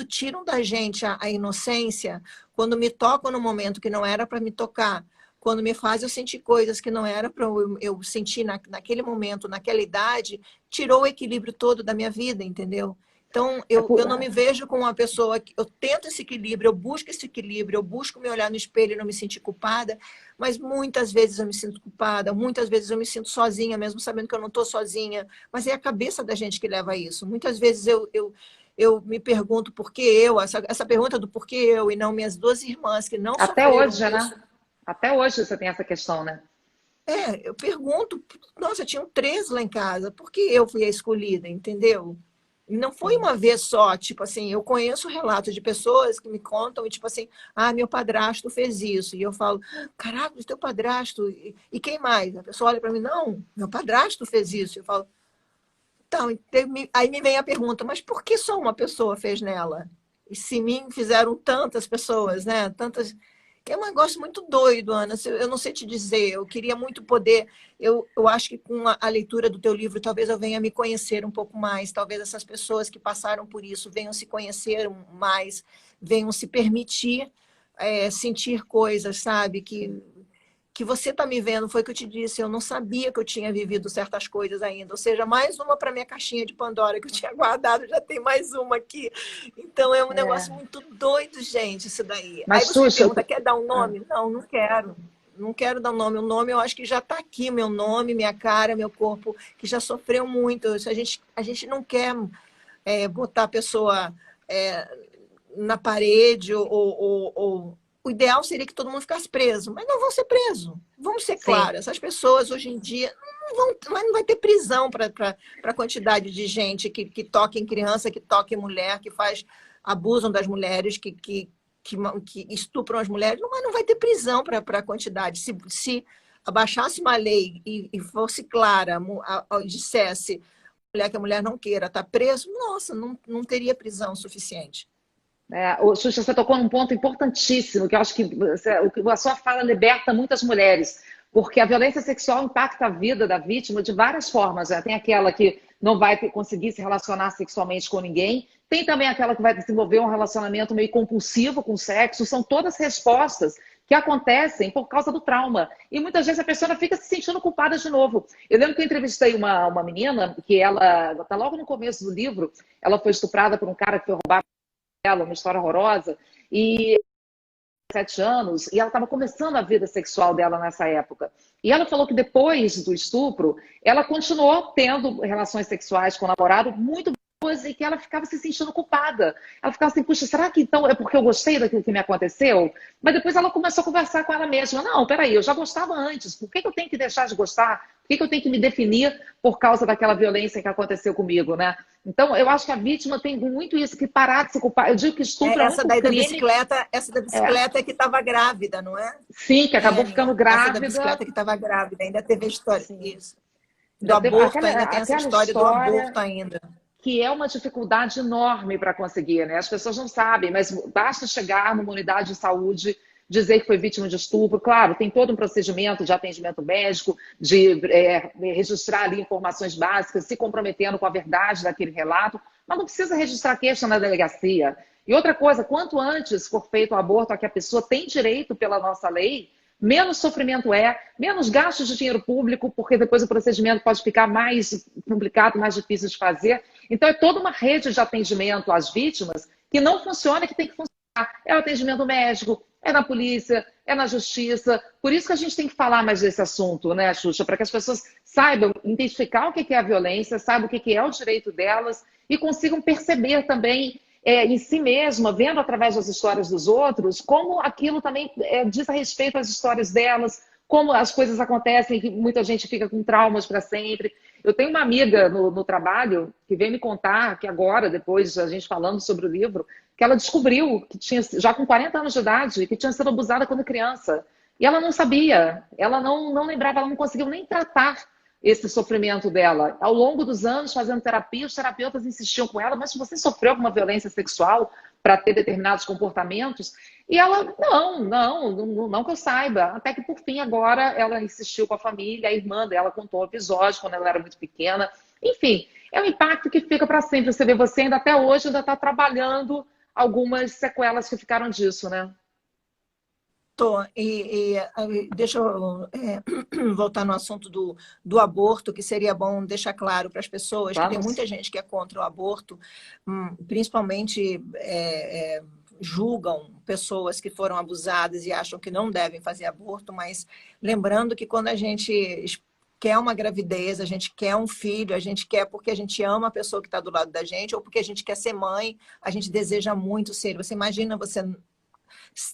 tiram da gente a inocência, quando me tocam no momento que não era para me tocar, quando me faz eu sentir coisas que não era para eu sentir naquele momento, naquela idade, tirou o equilíbrio todo da minha vida, entendeu? Então, eu não me vejo como uma pessoa que... Eu tento esse equilíbrio, eu busco esse equilíbrio, eu busco me olhar no espelho e não me sentir culpada, mas muitas vezes eu me sinto culpada, muitas vezes eu me sinto sozinha, mesmo sabendo que eu não estou sozinha. Mas é a cabeça da gente que leva a isso. Muitas vezes eu me pergunto por que essa pergunta do porquê eu e não minhas 2 irmãs que não Até sofreram hoje, isso. né? Até hoje você tem essa questão, né? eu pergunto, nossa, tinham 3 lá em casa, por que eu fui a escolhida, entendeu? E não foi uma vez só, tipo assim, eu conheço relatos de pessoas que me contam, e tipo assim, meu padrasto fez isso. E eu falo, caraca, o teu padrasto, e quem mais? A pessoa olha para mim, não, meu padrasto fez isso. Eu falo, então, aí me vem a pergunta, mas por que só uma pessoa fez nela? E se mim fizeram tantas pessoas, né? Tantas. Que é um negócio muito doido, Ana. Eu não sei te dizer. Eu queria muito poder. Eu acho que com a leitura do teu livro, talvez eu venha me conhecer um pouco mais. Talvez essas pessoas que passaram por isso venham se conhecer mais, venham se permitir sentir coisas, sabe? Que você está me vendo, foi o que eu te disse, eu não sabia que eu tinha vivido certas coisas ainda. Ou seja, mais uma para minha caixinha de Pandora que eu tinha guardado, já tem mais uma aqui. Então é um negócio muito doido, gente, isso daí. Aí Mas, você me Xuxa, pergunta, quer dar um nome? Não, não quero. Não quero dar um nome. O nome eu acho que já está aqui, meu nome, minha cara, meu corpo, que já sofreu muito. Isso a gente não quer botar a pessoa na parede ou o ideal seria que todo mundo ficasse preso, mas não vão ser presos. Vamos ser claros, essas pessoas hoje em dia não vai ter prisão para a quantidade de gente que toca em criança, que toca em mulher, que abusam das mulheres, que estupram as mulheres, mas não vai ter prisão para a quantidade. Se abaixasse uma lei e fosse clara, dissesse que a mulher não queira estar preso, nossa, não teria prisão suficiente. Xuxa, você tocou num ponto importantíssimo, que eu acho que a sua fala liberta muitas mulheres, porque a violência sexual impacta a vida da vítima de várias formas. Tem aquela que não vai conseguir se relacionar sexualmente com ninguém, tem também aquela que vai desenvolver um relacionamento meio compulsivo com o sexo, são todas respostas que acontecem por causa do trauma. E muitas vezes a pessoa fica se sentindo culpada de novo. Eu lembro que eu entrevistei uma menina, que ela está logo no começo do livro, ela foi estuprada por um cara que foi roubar ela, uma história horrorosa, e 7 anos, e ela estava começando a vida sexual dela nessa época. E ela falou que depois do estupro, ela continuou tendo relações sexuais com o namorado muito boas e que ela ficava se sentindo culpada. Ela ficava assim, puxa, será que então é porque eu gostei daquilo que me aconteceu? Mas depois ela começou a conversar com ela mesma. Não, peraí, eu já gostava antes, por que eu tenho que deixar de gostar? Por que eu tenho que me definir por causa daquela violência que aconteceu comigo, né? Então, eu acho que a vítima tem muito isso, que parar de se culpar. Eu digo que estupro é um crime... Essa da bicicleta é que estava grávida, não é? Sim, que acabou ficando grávida. Essa da bicicleta que estava grávida, ainda teve a história. Isso. Do aborto, ainda tem essa história do aborto ainda. Que é uma dificuldade enorme para conseguir, né? As pessoas não sabem, mas basta chegar numa unidade de saúde, dizer que foi vítima de estupro. Claro, tem todo um procedimento de atendimento médico, de registrar ali informações básicas, se comprometendo com a verdade daquele relato, mas não precisa registrar queixa na delegacia. E outra coisa, quanto antes for feito o aborto a que a pessoa tem direito pela nossa lei, menos sofrimento menos gastos de dinheiro público, porque depois o procedimento pode ficar mais complicado, mais difícil de fazer. Então, é toda uma rede de atendimento às vítimas que não funciona e que tem que funcionar. É o atendimento médico, é na polícia, é na justiça. Por isso que a gente tem que falar mais desse assunto, né, Xuxa? Para que as pessoas saibam identificar o que é a violência, saibam o que é o direito delas e consigam perceber também em si mesma, vendo através das histórias dos outros, como aquilo também diz a respeito às histórias delas, como as coisas acontecem, que muita gente fica com traumas para sempre. Eu tenho uma amiga no trabalho que veio me contar que agora, depois a gente falando sobre o livro, que ela descobriu que tinha, já com 40 anos de idade, que tinha sido abusada quando criança. E ela não sabia, ela não lembrava, ela não conseguiu nem tratar esse sofrimento dela. Ao longo dos anos, fazendo terapia, os terapeutas insistiam com ela, mas você sofreu alguma violência sexual para ter determinados comportamentos? E ela, não que eu saiba. Até que, por fim, agora, ela insistiu com a família, a irmã dela contou o episódio quando ela era muito pequena. Enfim, é um impacto que fica para sempre. Você vê, você ainda até hoje ainda está trabalhando algumas sequelas que ficaram disso, né? Deixa eu voltar no assunto do aborto, que seria bom deixar claro para as pessoas que tem muita gente que é contra o aborto, principalmente julgam pessoas que foram abusadas e acham que não devem fazer aborto, mas lembrando que quando a gente quer uma gravidez, a gente quer um filho, a gente quer porque a gente ama a pessoa que está do lado da gente ou porque a gente quer ser mãe, a gente deseja muito ser. Você imagina você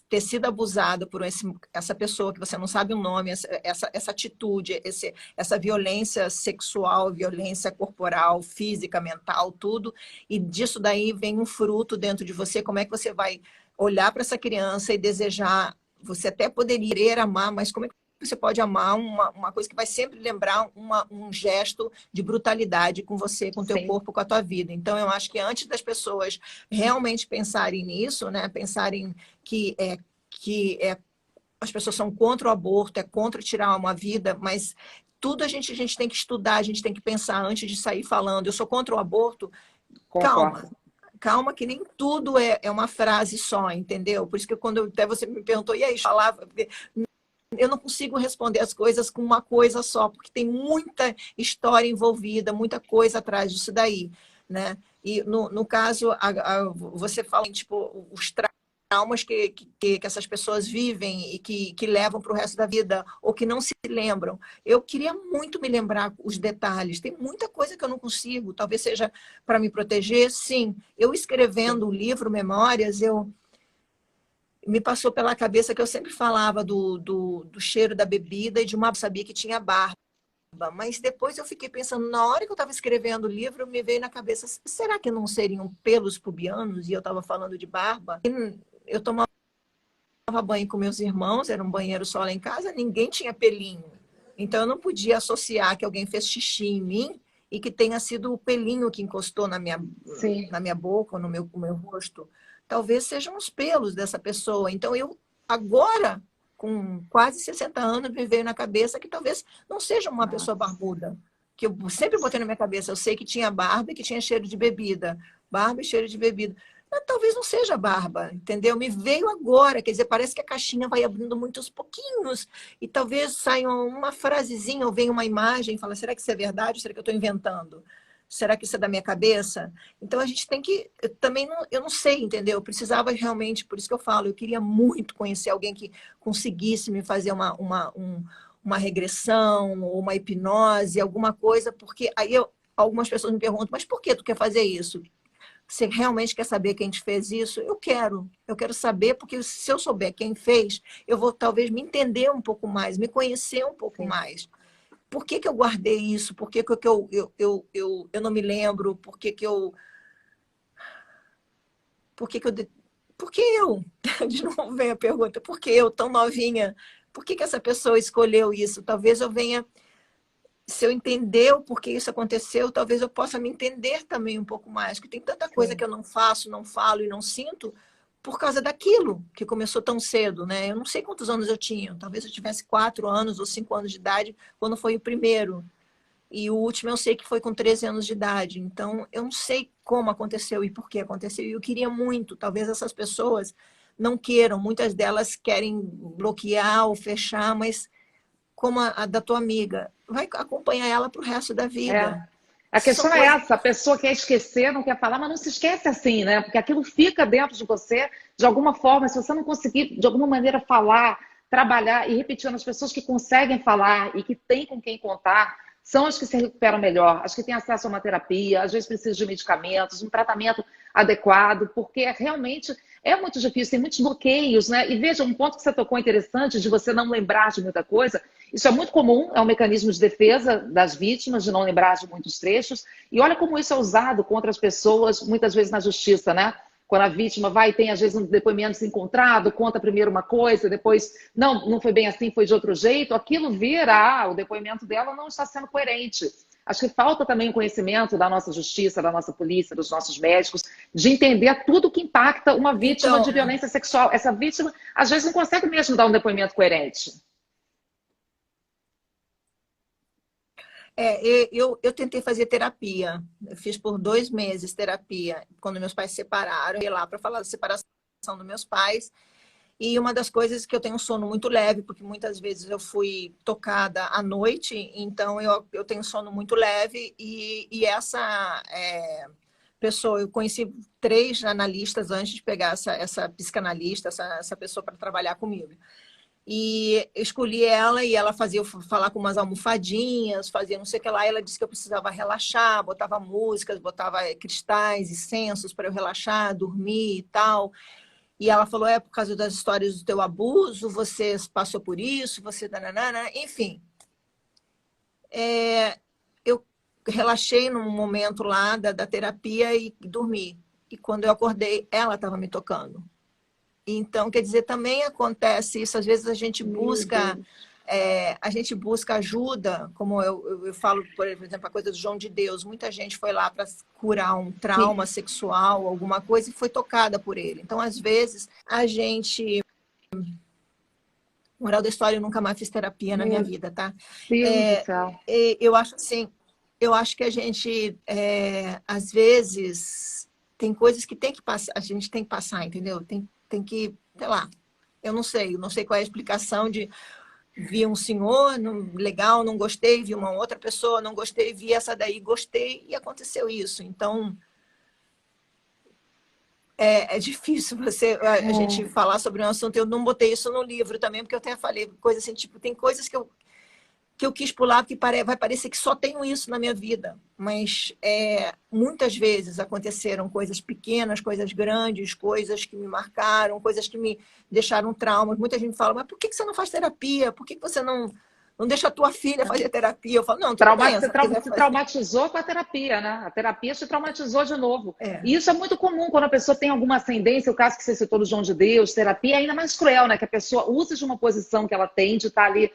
ter sido abusada por essa pessoa que você não sabe o nome, essa atitude, essa violência sexual, violência corporal, física, mental, tudo, e disso daí vem um fruto dentro de você, como é que você vai olhar para essa criança e desejar, você até poderia querer amar, mas como é que você pode amar uma coisa que vai sempre lembrar um gesto de brutalidade com você, com o teu Sim. corpo, com a tua vida. Então, eu acho que antes das pessoas realmente pensarem nisso, né, pensarem que as pessoas são contra o aborto, é contra tirar uma vida, mas tudo a gente tem que estudar, a gente tem que pensar antes de sair falando, eu sou contra o aborto. Concordo. Calma, que nem tudo é uma frase só, entendeu? Por isso que quando até você me perguntou, e aí, falava, eu não consigo responder as coisas com uma coisa só, porque tem muita história envolvida, muita coisa atrás disso daí, né? E no caso, você fala, tipo, os traumas que essas pessoas vivem e que levam para o resto da vida, ou que não se lembram. Eu queria muito me lembrar os detalhes. Tem muita coisa que eu não consigo, talvez seja para me proteger, sim. Eu escrevendo o livro Memórias, me passou pela cabeça que eu sempre falava do cheiro da bebida e de uma sabia que tinha barba. Mas depois eu fiquei pensando, na hora que eu estava escrevendo o livro, me veio na cabeça, será que não seriam pelos pubianos? E eu estava falando de barba. Eu tomava banho com meus irmãos, era um banheiro só lá em casa, ninguém tinha pelinho. Então eu não podia associar que alguém fez xixi em mim e que tenha sido o pelinho que encostou na minha boca, ou no meu rosto. Talvez sejam os pelos dessa pessoa. Então eu, agora, com quase 60 anos, me veio na cabeça que talvez não seja uma pessoa barbuda. Que eu sempre botei na minha cabeça, eu sei que tinha barba e que tinha cheiro de bebida. Barba e cheiro de bebida. Mas talvez não seja barba, entendeu? Me veio agora, quer dizer, parece que a caixinha vai abrindo muitos pouquinhos e talvez saia uma frasezinha ou venha uma imagem e fala, será que isso é verdade ou será que eu estou inventando? Será que isso é da minha cabeça? Então a gente tem que, eu não sei, entendeu? Eu precisava realmente, por isso que eu falo, eu queria muito conhecer alguém que conseguisse me fazer uma regressão ou uma hipnose, alguma coisa, porque aí algumas pessoas me perguntam, mas por que tu quer fazer isso? Você realmente quer saber quem te fez isso? Eu quero saber, porque se eu souber quem fez, eu vou talvez me entender um pouco mais, me conhecer um pouco mais. Por que eu guardei isso? Por que eu não me lembro? Por que eu... De novo vem a pergunta, por que eu, tão novinha? Por que essa pessoa escolheu isso? Talvez eu venha... Se eu entender o porquê isso aconteceu, talvez eu possa me entender também um pouco mais, porque tem tanta coisa que eu não faço, não falo e não sinto por causa daquilo que começou tão cedo, né? Eu não sei quantos anos eu tinha, talvez eu tivesse 4 anos ou 5 anos de idade quando foi o primeiro. E o último eu sei que foi com 13 anos de idade. Então, eu não sei como aconteceu e por que aconteceu. E eu queria muito, talvez essas pessoas não queiram, muitas delas querem bloquear ou fechar, mas como a da tua amiga, vai acompanhar ela para o resto da vida. A questão é essa, a pessoa quer esquecer, não quer falar, mas não se esquece assim, né? Porque aquilo fica dentro de você, de alguma forma, se você não conseguir, de alguma maneira, falar, trabalhar e repetindo, as pessoas que conseguem falar e que têm com quem contar, são as que se recuperam melhor, as que têm acesso a uma terapia, às vezes precisam de medicamentos, um tratamento adequado, porque realmente é muito difícil, tem muitos bloqueios, né? E veja, um ponto que você tocou interessante, de você não lembrar de muita coisa, isso é muito comum, é um mecanismo de defesa das vítimas, de não lembrar de muitos trechos, e olha como isso é usado contra as pessoas, muitas vezes na justiça, né? Quando a vítima vai e tem, às vezes, um depoimento desencontrado, conta primeiro uma coisa, depois, não foi bem assim, foi de outro jeito, aquilo vira, o depoimento dela não está sendo coerente. Acho que falta também o conhecimento da nossa justiça, da nossa polícia, dos nossos médicos, de entender tudo que impacta uma vítima de violência sexual. Essa vítima, às vezes, não consegue mesmo dar um depoimento coerente. Eu tentei fazer terapia. Eu fiz por 2 meses terapia. Quando meus pais se separaram, eu ia lá para falar da separação dos meus pais. E uma das coisas que eu tenho um sono muito leve, porque muitas vezes eu fui tocada à noite, então eu tenho sono muito leve. E essa pessoa, eu conheci 3 analistas antes de pegar essa psicanalista, essa pessoa para trabalhar comigo. E eu escolhi ela e ela fazia falar com umas almofadinhas, fazia não sei o que lá. E ela disse que eu precisava relaxar, botava músicas, botava cristais, incensos para eu relaxar, dormir e tal. E ela falou, por causa das histórias do teu abuso, você passou por isso, você... Nananana. Enfim, eu relaxei num momento lá da terapia e dormi. E quando eu acordei, ela estava me tocando. Então, quer dizer, também acontece isso. Às vezes a gente busca ajuda, como eu falo, por exemplo, a coisa do João de Deus. Muita gente foi lá para curar um trauma sexual, alguma coisa, e foi tocada por ele. Então, às vezes, a gente... Moral da história, eu nunca mais fiz terapia na minha vida, tá? Deus do céu. Eu acho assim, eu acho que a gente, às vezes, tem coisas que tem que passar, a gente tem que passar, entendeu? Tem que, sei lá, eu não sei qual é a explicação de vi um senhor, legal, não gostei, vi uma outra pessoa, não gostei, vi essa daí, gostei, e aconteceu isso. Então, é difícil a gente falar sobre um assunto. Eu não botei isso no livro também, porque eu até falei coisas assim, tipo, tem coisas que eu quis pular, porque vai parecer que só tenho isso na minha vida. Mas muitas vezes aconteceram coisas pequenas, coisas grandes, coisas que me marcaram, coisas que me deixaram traumas. Muita gente fala, mas por que você não faz terapia? Por que você não deixa a tua filha fazer terapia? Eu falo, não, tudo bem, você se traumatizou com a terapia, né? A terapia te traumatizou de novo. E isso é muito comum quando a pessoa tem alguma ascendência, o caso que você citou do João de Deus, terapia é ainda mais cruel, né? Que a pessoa usa de uma posição que ela tem de estar ali,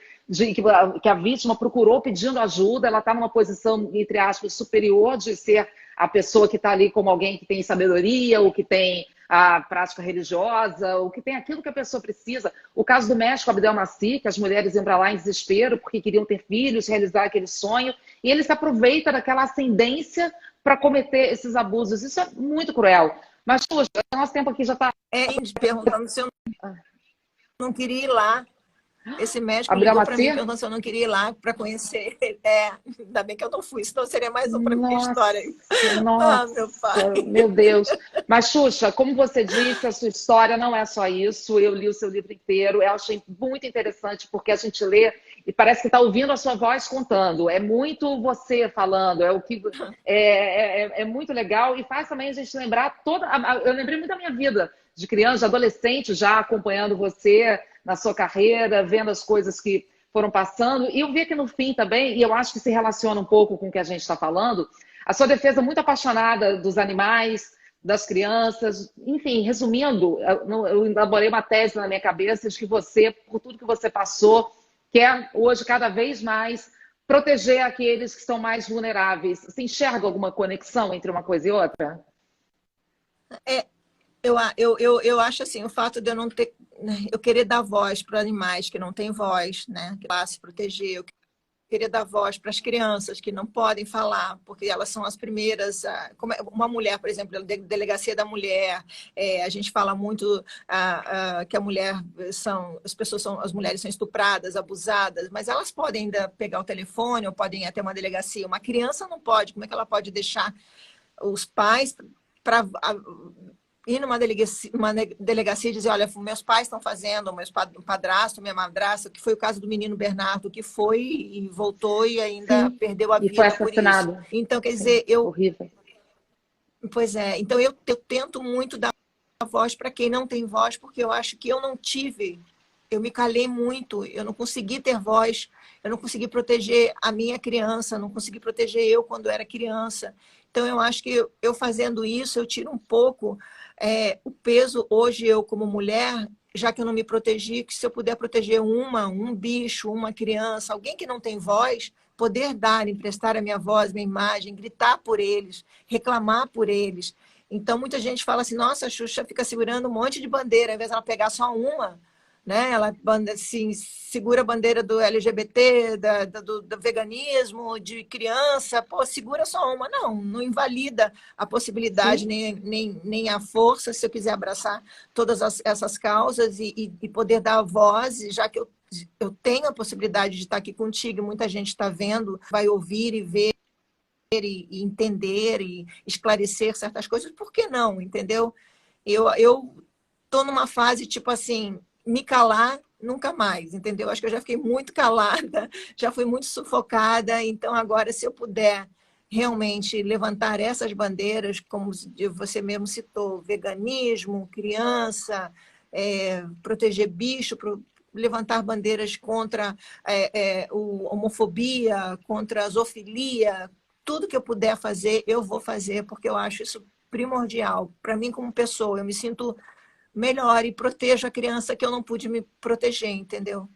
que a vítima procurou pedindo ajuda, ela está numa posição, entre aspas, superior de ser a pessoa que está ali como alguém que tem sabedoria, ou que tem a prática religiosa, ou que tem aquilo que a pessoa precisa. O caso do médico Abdel Maci, que as mulheres iam para lá em desespero porque queriam ter filhos, realizar aquele sonho, e ele se aproveita daquela ascendência para cometer esses abusos. Isso é muito cruel. Mas, poxa, nosso tempo aqui já está... perguntando se eu não queria ir lá. Esse médico Abdel ligou para mim Maci? perguntando se eu não queria ir lá para conhecer. Ainda bem que eu não fui, senão seria mais um para minha Nossa, história. nossa, Meu pai. meu Deus. Mas, Xuxa, como você disse, a sua história não é só isso. Eu li o seu livro inteiro, eu achei muito interessante, porque a gente lê e parece que está ouvindo a sua voz contando. É muito você falando, é muito legal e faz também a gente lembrar eu lembrei muito da minha vida de criança, de adolescente, já acompanhando você na sua carreira, vendo as coisas que foram passando. E eu vi aqui no fim também, e eu acho que se relaciona um pouco com o que a gente está falando, a sua defesa muito apaixonada dos animais, das crianças. Enfim, resumindo, eu elaborei uma tese na minha cabeça de que você, por tudo que você passou, quer hoje cada vez mais proteger aqueles que são mais vulneráveis. Você enxerga alguma conexão entre uma coisa e outra? Eu acho assim, o fato de eu não ter, eu querer dar voz para animais que não têm voz, né, que lá se proteger, eu querer dar voz para as crianças que não podem falar, porque elas são as primeiras, como uma mulher, por exemplo, a delegacia da mulher, a gente fala muito que a mulher as mulheres são estupradas, abusadas, mas elas podem ainda pegar o telefone ou podem ir até uma delegacia. Uma criança não pode, como é que ela pode deixar os pais para ir numa delegacia e dizer, olha, meus pais estão fazendo, meu padrasto, minha madrasta, que foi o caso do menino Bernardo, que foi e voltou e ainda perdeu a vida foi assassinado. por isso. Então, quer dizer, Horrível. Pois é, então eu tento muito dar voz para quem não tem voz, porque eu acho que eu não tive, eu me calei muito, eu não consegui ter voz, eu não consegui proteger a minha criança, não consegui proteger eu quando era criança. Então, eu acho que eu fazendo isso, eu tiro um pouco o peso. Hoje, eu como mulher, já que eu não me protegi, que se eu puder proteger um bicho, uma criança, alguém que não tem voz, poder dar, emprestar a minha voz, minha imagem, gritar por eles, reclamar por eles. Então, muita gente fala assim, nossa, a Xuxa fica segurando um monte de bandeira, ao invés de ela pegar só uma, né? Ela assim, segura a bandeira do LGBT, do veganismo, de criança, pô, segura só uma. Não invalida a possibilidade, nem a força, se eu quiser abraçar todas essas causas e poder dar a voz, já que eu tenho a possibilidade de estar aqui contigo, muita gente está vendo, vai ouvir e ver e entender e esclarecer certas coisas, por que não, entendeu? Eu estou numa fase, tipo assim, me calar nunca mais, entendeu? Acho que eu já fiquei muito calada, já fui muito sufocada, então agora, se eu puder realmente levantar essas bandeiras, como você mesmo citou, veganismo, criança, proteger bicho, levantar bandeiras contra a homofobia, contra a zoofilia, tudo que eu puder fazer, eu vou fazer, porque eu acho isso primordial. Para mim, como pessoa, eu me sinto melhor e protejo a criança que eu não pude me proteger, entendeu?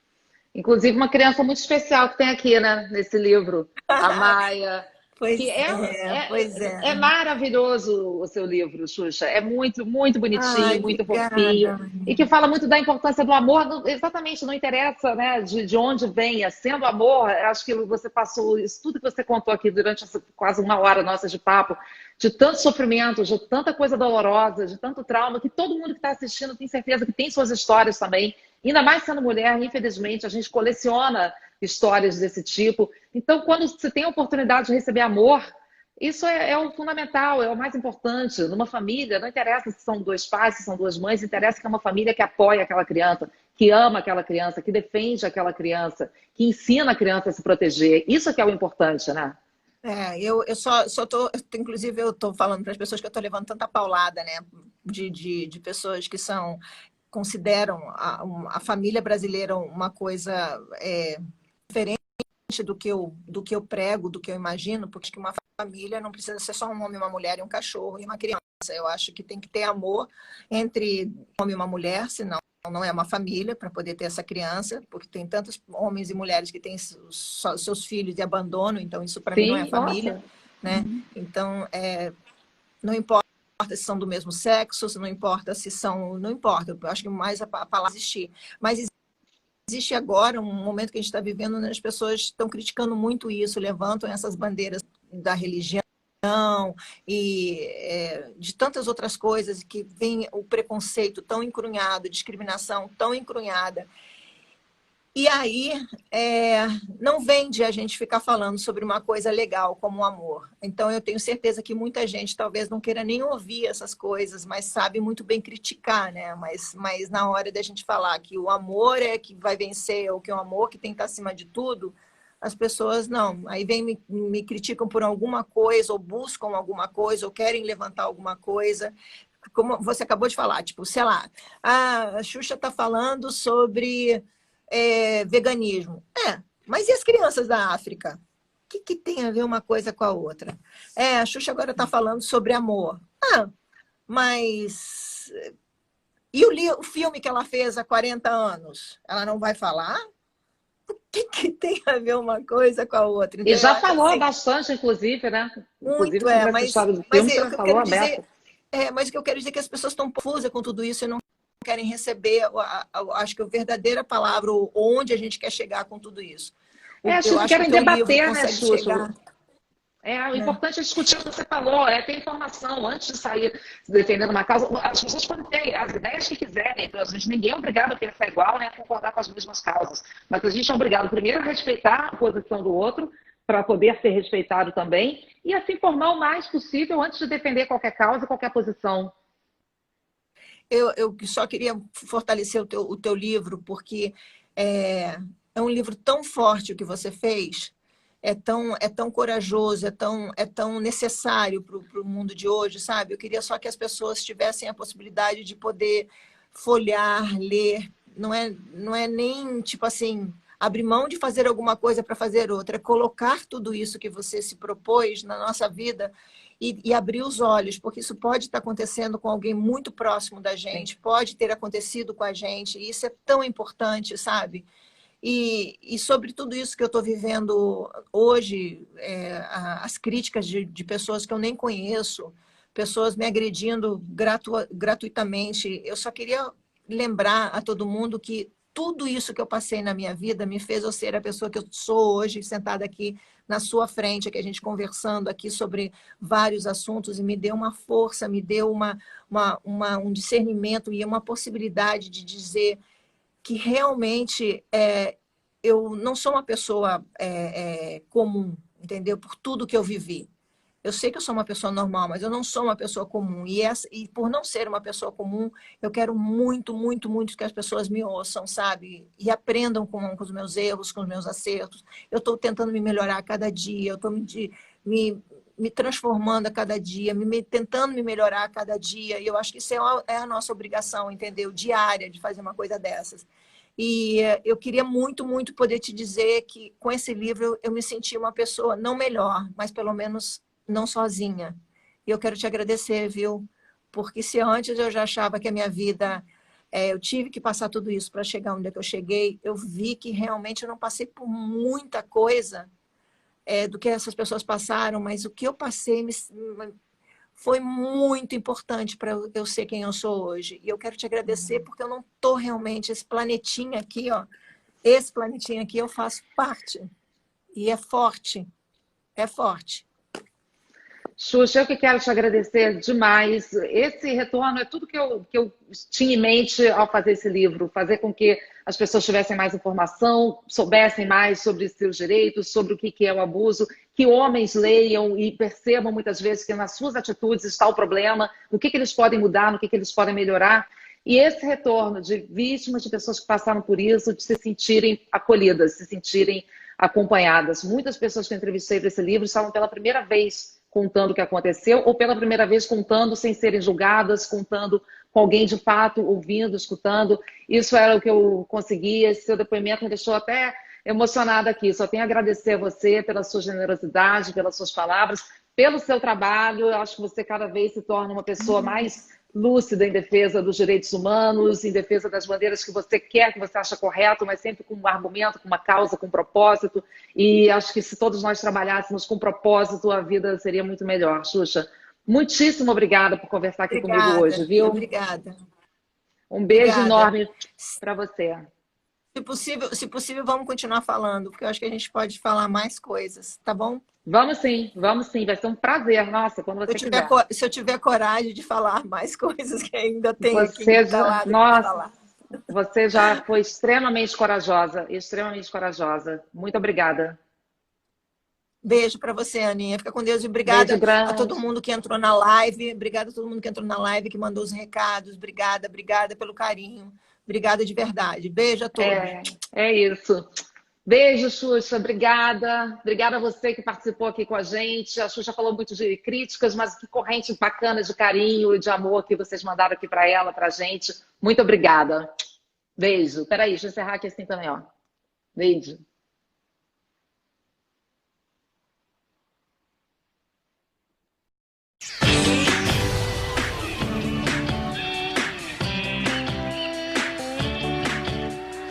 Inclusive, uma criança muito especial que tem aqui, né, nesse livro, a Maia, que Pois é. é maravilhoso o seu livro, Xuxa. É muito, muito Ai, bonitinho, muito fofinho, obrigada. e que fala muito da importância do amor. Exatamente, não interessa, né, de onde venha, sendo amor. Acho que você passou isso tudo que você contou aqui durante essa quase uma hora nossa de papo, de tanto sofrimento, de tanta coisa dolorosa, de tanto trauma, que todo mundo que está assistindo tem certeza que tem suas histórias também. Ainda mais sendo mulher, infelizmente, a gente coleciona histórias desse tipo. Então, quando você tem a oportunidade de receber amor, isso é o fundamental, é o mais importante. Numa família, não interessa se são dois pais, se são duas mães, interessa que é uma família que apoia aquela criança, que ama aquela criança, que defende aquela criança, que ensina a criança a se proteger. Isso é que é o importante, né? Eu só tô, inclusive eu tô falando para as pessoas que eu tô levando tanta paulada, né, de pessoas que consideram a família brasileira uma coisa diferente do que eu prego, do que eu imagino, porque uma família não precisa ser só um homem, uma mulher e um cachorro e uma criança. Eu acho que tem que ter amor entre um homem e uma mulher, senão não é uma família para poder ter essa criança, porque tem tantos homens e mulheres que têm seus filhos e abandonam, então isso para mim não é Sim, família, nossa. né? Então, não importa se são do mesmo sexo, não importa se são... Não importa, eu acho que mais a palavra existir. Mas existe agora um momento que a gente está vivendo onde as pessoas estão criticando muito isso, levantam essas bandeiras da religião e de tantas outras coisas, que vem o preconceito tão encrunhado, a discriminação tão encrunhada. E aí, não vende a gente ficar falando sobre uma coisa legal como o amor. Então, eu tenho certeza que muita gente talvez não queira nem ouvir essas coisas, mas sabe muito bem criticar, né? Mas na hora da gente falar que o amor é que vai vencer, ou que o amor que tem que estar acima de tudo, as pessoas não. Aí me criticam por alguma coisa, ou buscam alguma coisa, ou querem levantar alguma coisa. Como você acabou de falar, tipo, sei lá, a Xuxa está falando sobre... veganismo. Mas e as crianças da África? O que tem a ver uma coisa com a outra? A Xuxa agora está falando sobre amor. Mas... E o filme que ela fez há 40 anos? Ela não vai falar? O que tem a ver uma coisa com a outra? E Então, eu já acho falou assim, bastante, inclusive, né? Inclusive muito, sobre essa história do mas filme, o você que eu falou quero aberto. dizer... mas o que eu quero dizer é que as pessoas estão confusas com tudo isso e não querem receber, acho que a verdadeira palavra, onde a gente quer chegar com tudo isso. Acho Eu que acho que o querem teu livro debater, né, consegue Xuxa? chegar. O importante é discutir o que você falou, ter informação antes de sair defendendo uma causa. As pessoas podem ter as ideias que quiserem, então, ninguém é obrigado a pensar igual, né, a concordar com as mesmas causas. Mas a gente é obrigado primeiro a respeitar a posição do outro, para poder ser respeitado também, e a se informar o mais possível antes de defender qualquer causa, qualquer posição. Eu só queria fortalecer o teu livro, porque é um livro tão forte o que você fez, é tão corajoso, é tão necessário para o mundo de hoje, sabe? Eu queria só que as pessoas tivessem a possibilidade de poder folhear, ler. Não é nem, tipo assim, abrir mão de fazer alguma coisa para fazer outra, é colocar tudo isso que você se propôs na nossa vida e abrir os olhos, porque isso pode estar acontecendo com alguém muito próximo da gente, pode ter acontecido com a gente, e isso é tão importante, sabe? E sobre tudo isso que eu estou vivendo hoje, as críticas de pessoas que eu nem conheço, pessoas me agredindo gratuitamente, eu só queria lembrar a todo mundo que tudo isso que eu passei na minha vida me fez eu ser a pessoa que eu sou hoje, sentada aqui na sua frente, aqui a gente conversando aqui sobre vários assuntos, e me deu uma força, me deu um discernimento e uma possibilidade de dizer que realmente eu não sou uma pessoa comum, entendeu? Por tudo que eu vivi. Eu sei que eu sou uma pessoa normal, mas eu não sou uma pessoa comum. E por não ser uma pessoa comum, eu quero muito, muito, muito que as pessoas me ouçam, sabe? E aprendam com os meus erros, com os meus acertos. Eu estou tentando me melhorar a cada dia, eu estou me transformando a cada dia, tentando me melhorar a cada dia. E eu acho que isso é a nossa obrigação, entendeu? Diária, de fazer uma coisa dessas. E eu queria muito, muito poder te dizer que com esse livro eu me senti uma pessoa não melhor, mas pelo menos não sozinha. E eu quero te agradecer, viu? Porque se antes eu já achava que a minha vida, eu tive que passar tudo isso para chegar onde é que eu cheguei, eu vi que realmente eu não passei por muita coisa do que essas pessoas passaram, mas o que eu passei foi muito importante para eu ser quem eu sou hoje. E eu quero te agradecer porque eu não estou realmente, esse planetinha aqui, ó, esse planetinha aqui eu faço parte. E é forte, é forte. Xuxa, eu que quero te agradecer demais. Esse retorno é tudo que eu tinha em mente ao fazer esse livro, fazer com que as pessoas tivessem mais informação, soubessem mais sobre seus direitos, sobre o que é o abuso, que homens leiam e percebam muitas vezes que nas suas atitudes está o problema, no que eles podem mudar, no que eles podem melhorar. E esse retorno de vítimas, de pessoas que passaram por isso, de se sentirem acolhidas, se sentirem acompanhadas. Muitas pessoas que eu entrevistei para esse livro estavam pela primeira vez contando o que aconteceu, ou pela primeira vez contando sem serem julgadas, contando com alguém de fato, ouvindo, escutando. Isso era o que eu conseguia. Esse seu depoimento me deixou até emocionada aqui. Só tenho a agradecer a você pela sua generosidade, pelas suas palavras, pelo seu trabalho. Eu acho que você cada vez se torna uma pessoa mais lúcida em defesa dos direitos humanos, em defesa das bandeiras que você quer, que você acha correto, mas sempre com um argumento, com uma causa, com um propósito. E acho que se todos nós trabalhássemos com propósito, a vida seria muito melhor. Xuxa, muitíssimo obrigada por conversar aqui comigo hoje, viu? Obrigada. Um beijo Obrigada. enorme para você. Se possível, vamos continuar falando, porque eu acho que a gente pode falar mais coisas, tá bom? Vamos sim, vai ser um prazer, nossa, quando você quiser. Se eu tiver coragem de falar mais coisas que ainda tem aqui instalado para falar. Você já foi extremamente corajosa, extremamente corajosa. Muito obrigada. Beijo para você, Aninha. Fica com Deus e obrigada a todo mundo que entrou na live. Obrigada a todo mundo que entrou na live, que mandou os recados. Obrigada pelo carinho. Obrigada de verdade. Beijo a todos. É isso. Beijo, Xuxa. Obrigada. Obrigada a você que participou aqui com a gente. A Xuxa falou muito de críticas, mas que corrente bacana de carinho e de amor que vocês mandaram aqui para ela, para a gente. Muito obrigada. Beijo. Peraí, deixa eu encerrar aqui assim também, ó. Beijo.